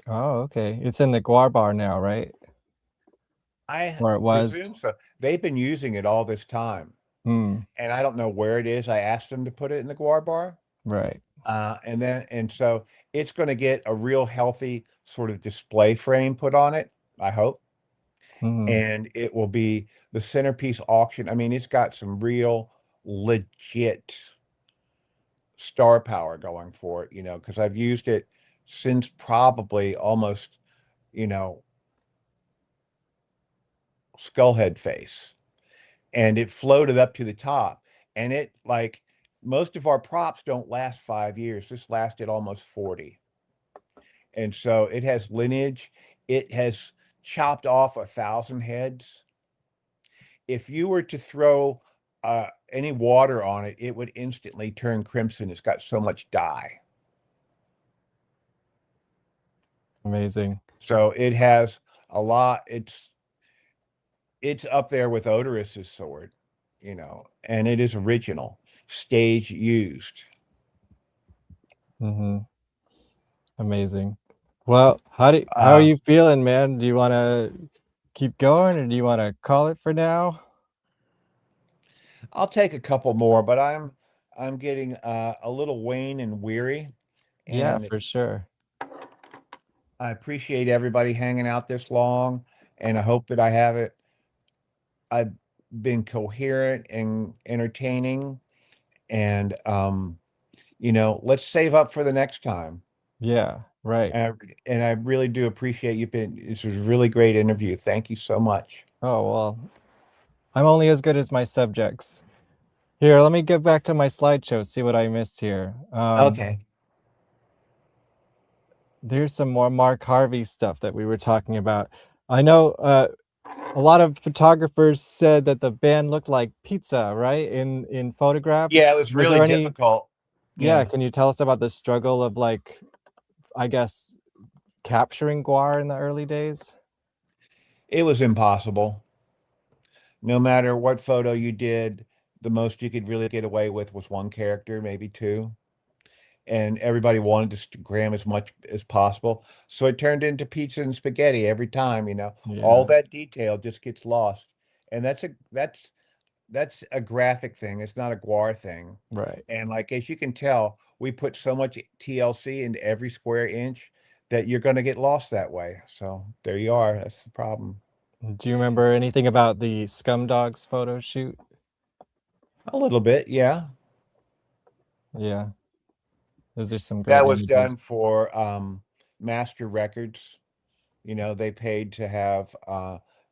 Oh, okay. It's in the guar bar now, right? I Or it was. presume so. They've been using it all this time. Hmm. And I don't know where it is. I asked them to put it in the guar bar. Right. And so it's going to get a real healthy sort of display frame put on it, I hope. Mm-hmm. And it will be the centerpiece auction. I mean, it's got some real legit star power going for it, you know, because I've used it since probably almost, you know, Skullhead face. And it floated up to the top. And it, like, most of our props don't last 5 years. This lasted almost 40. And so it has lineage. It has chopped off 1,000 heads. If you were to throw any water on it, it would instantly turn crimson. It's got so much dye. Amazing. So it has a lot. It's up there with Odorous' sword, you know, and it is original, stage used. Mm-hmm. Amazing. Well, how are you feeling, man? Do you want to keep going, or do you want to call it for now? I'll take a couple more, but I'm getting a little wane and weary, Yeah, and for sure. I appreciate everybody hanging out this long, and I hope that I've been coherent and entertaining, and let's save up for the next time. Yeah, right. And I really do appreciate this was a really great interview. Thank you so much. Oh, well, I'm only as good as my subjects. Here, let me get back to my slideshow, see what I missed here. Okay. There's some more Mark Harvey stuff that we were talking about. I know a lot of photographers said that the band looked like pizza, right? In photographs. Yeah, it was Was really there any? difficult. Yeah, Yeah. can you tell us about the struggle of, like, I guess, capturing GWAR in the early days? It was impossible. No matter what photo you did, the most you could really get away with was one character, maybe two. And everybody wanted to gram as much as possible. So it turned into pizza and spaghetti every time, All Yeah. that detail just gets lost. And that's a graphic thing. It's not a GWAR thing. Right. And like as you can tell, we put so much TLC into every square inch that you're going to get lost that way. So there you are. That's the problem. Do you remember anything about the Scumdogs photo shoot? A little bit, yeah. Yeah. Those are some great That was images. done for Master Records. They paid to have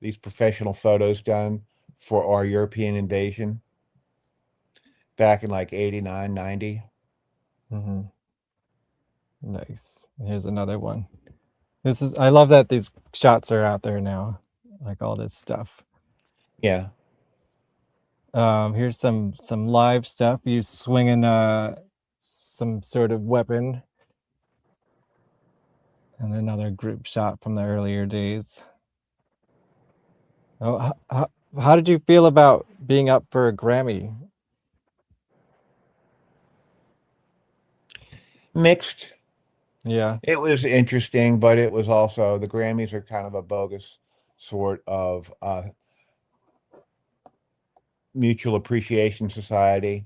these professional photos done for our European invasion back in like 89, 90. Mm-hmm. Nice. Here's another one. I love that these shots are out there now, like all this stuff. Yeah. Here's some live stuff. You swinging some sort of weapon, and another group shot from the earlier days. Oh, how did you feel about being up for a Grammy? Mixed. Yeah. It was interesting, but it was also the Grammys are kind of a bogus sort of mutual appreciation society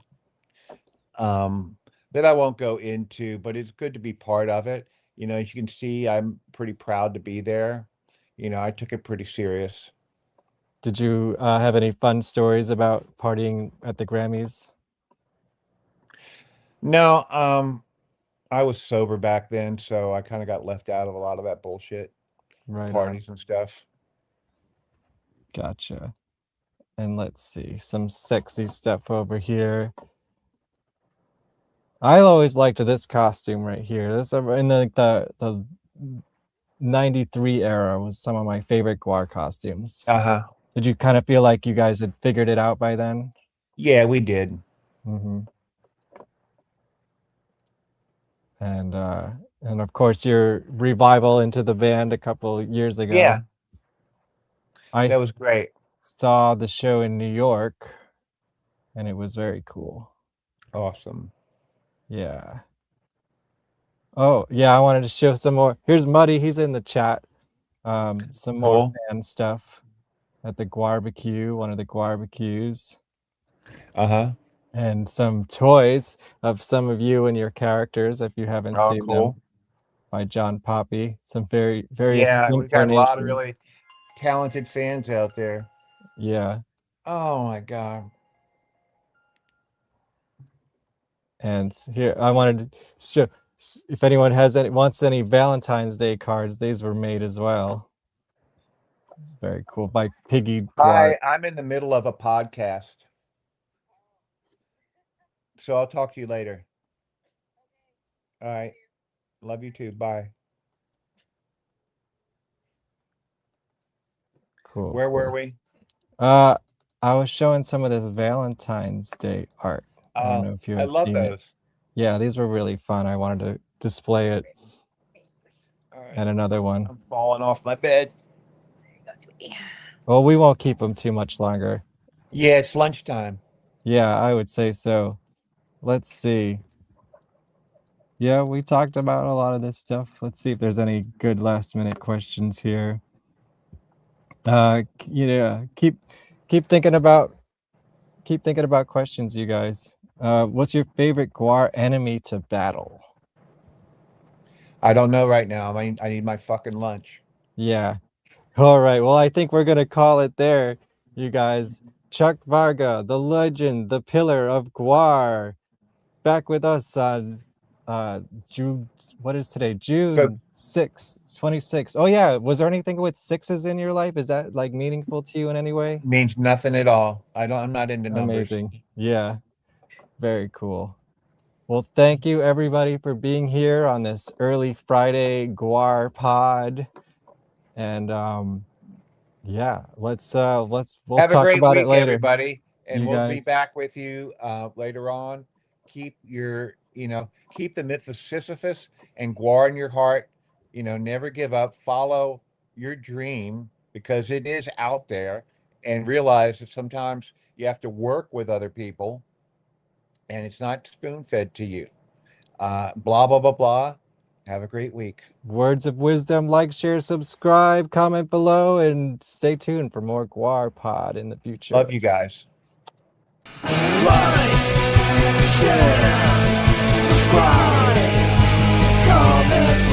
that I won't go into, but it's good to be part of it. As you can see, I'm pretty proud to be there. I took it pretty serious. Did you have any fun stories about partying at the Grammys? No, I was sober back then, so I kind of got left out of a lot of that bullshit, Right on. parties and stuff. Gotcha. And let's see, some sexy stuff over here. I always liked this costume right here. This in the 93 era was some of my favorite GWAR costumes. Uh-huh. Did you kind of feel like you guys had figured it out by then? Yeah, we did. Mm-hmm. And of course your revival into the band a couple years ago. Yeah. I That was great. saw the show in New York, and it was very cool. Awesome. Yeah. Oh, yeah, I wanted to show some more. Here's Muddy, he's in the chat. Some more Cool. fan stuff at the GWARBecue, one of the GWARBecues. Uh-huh. And some toys of some of you and your characters, if you haven't Oh, seen cool. them, by John Poppy. Some various Yeah, we've got a lot of incarnations. really talented fans out there. Yeah. Oh my God. And here I wanted to show if anyone wants any Valentine's Day cards, these were made as well. It's very cool by Piggy GWAR. I'm in the middle of a podcast. So I'll talk to you later. All right. Love you too. Bye. Cool. Where were we? I was showing some of this Valentine's Day art. I don't know if you I had love seen it. those. Yeah, these were really fun. I wanted to display it. All right. And another one. I'm falling off my bed. Well, we won't keep them too much longer. Yeah, it's lunchtime. Yeah, I would say so. Let's see. Yeah, we talked about a lot of this stuff. Let's see if there's any good last minute questions here. Keep thinking about questions, you guys. What's your favorite Gwar enemy to battle? I don't know right now. I need my fucking lunch. Yeah. All right. Well, I think we're gonna call it there, you guys. Chuck Varga, the legend, the pillar of Gwar, back with us on June. What is today? June 6th, 26th. Oh yeah. Was there anything with sixes in your life? Is that like meaningful to you in any way? Means nothing at all. I'm not into numbers. Amazing. Yeah. Very cool. Well, thank you everybody for being here on this early Friday GWARPod. And yeah, we'll Have a talk great about it week, later. everybody, and You we'll be guys. back with you later on. Keep keep the myth of Sisyphus and Gwar in your heart. Never give up. Follow your dream because it is out there, and realize that sometimes you have to work with other people, and it's not spoon-fed to you. Blah blah blah blah. Have a great week. Words of wisdom, like, share, subscribe, comment below, and stay tuned for more GWARPod in the future. Love you guys. Like, share, subscribe, comment.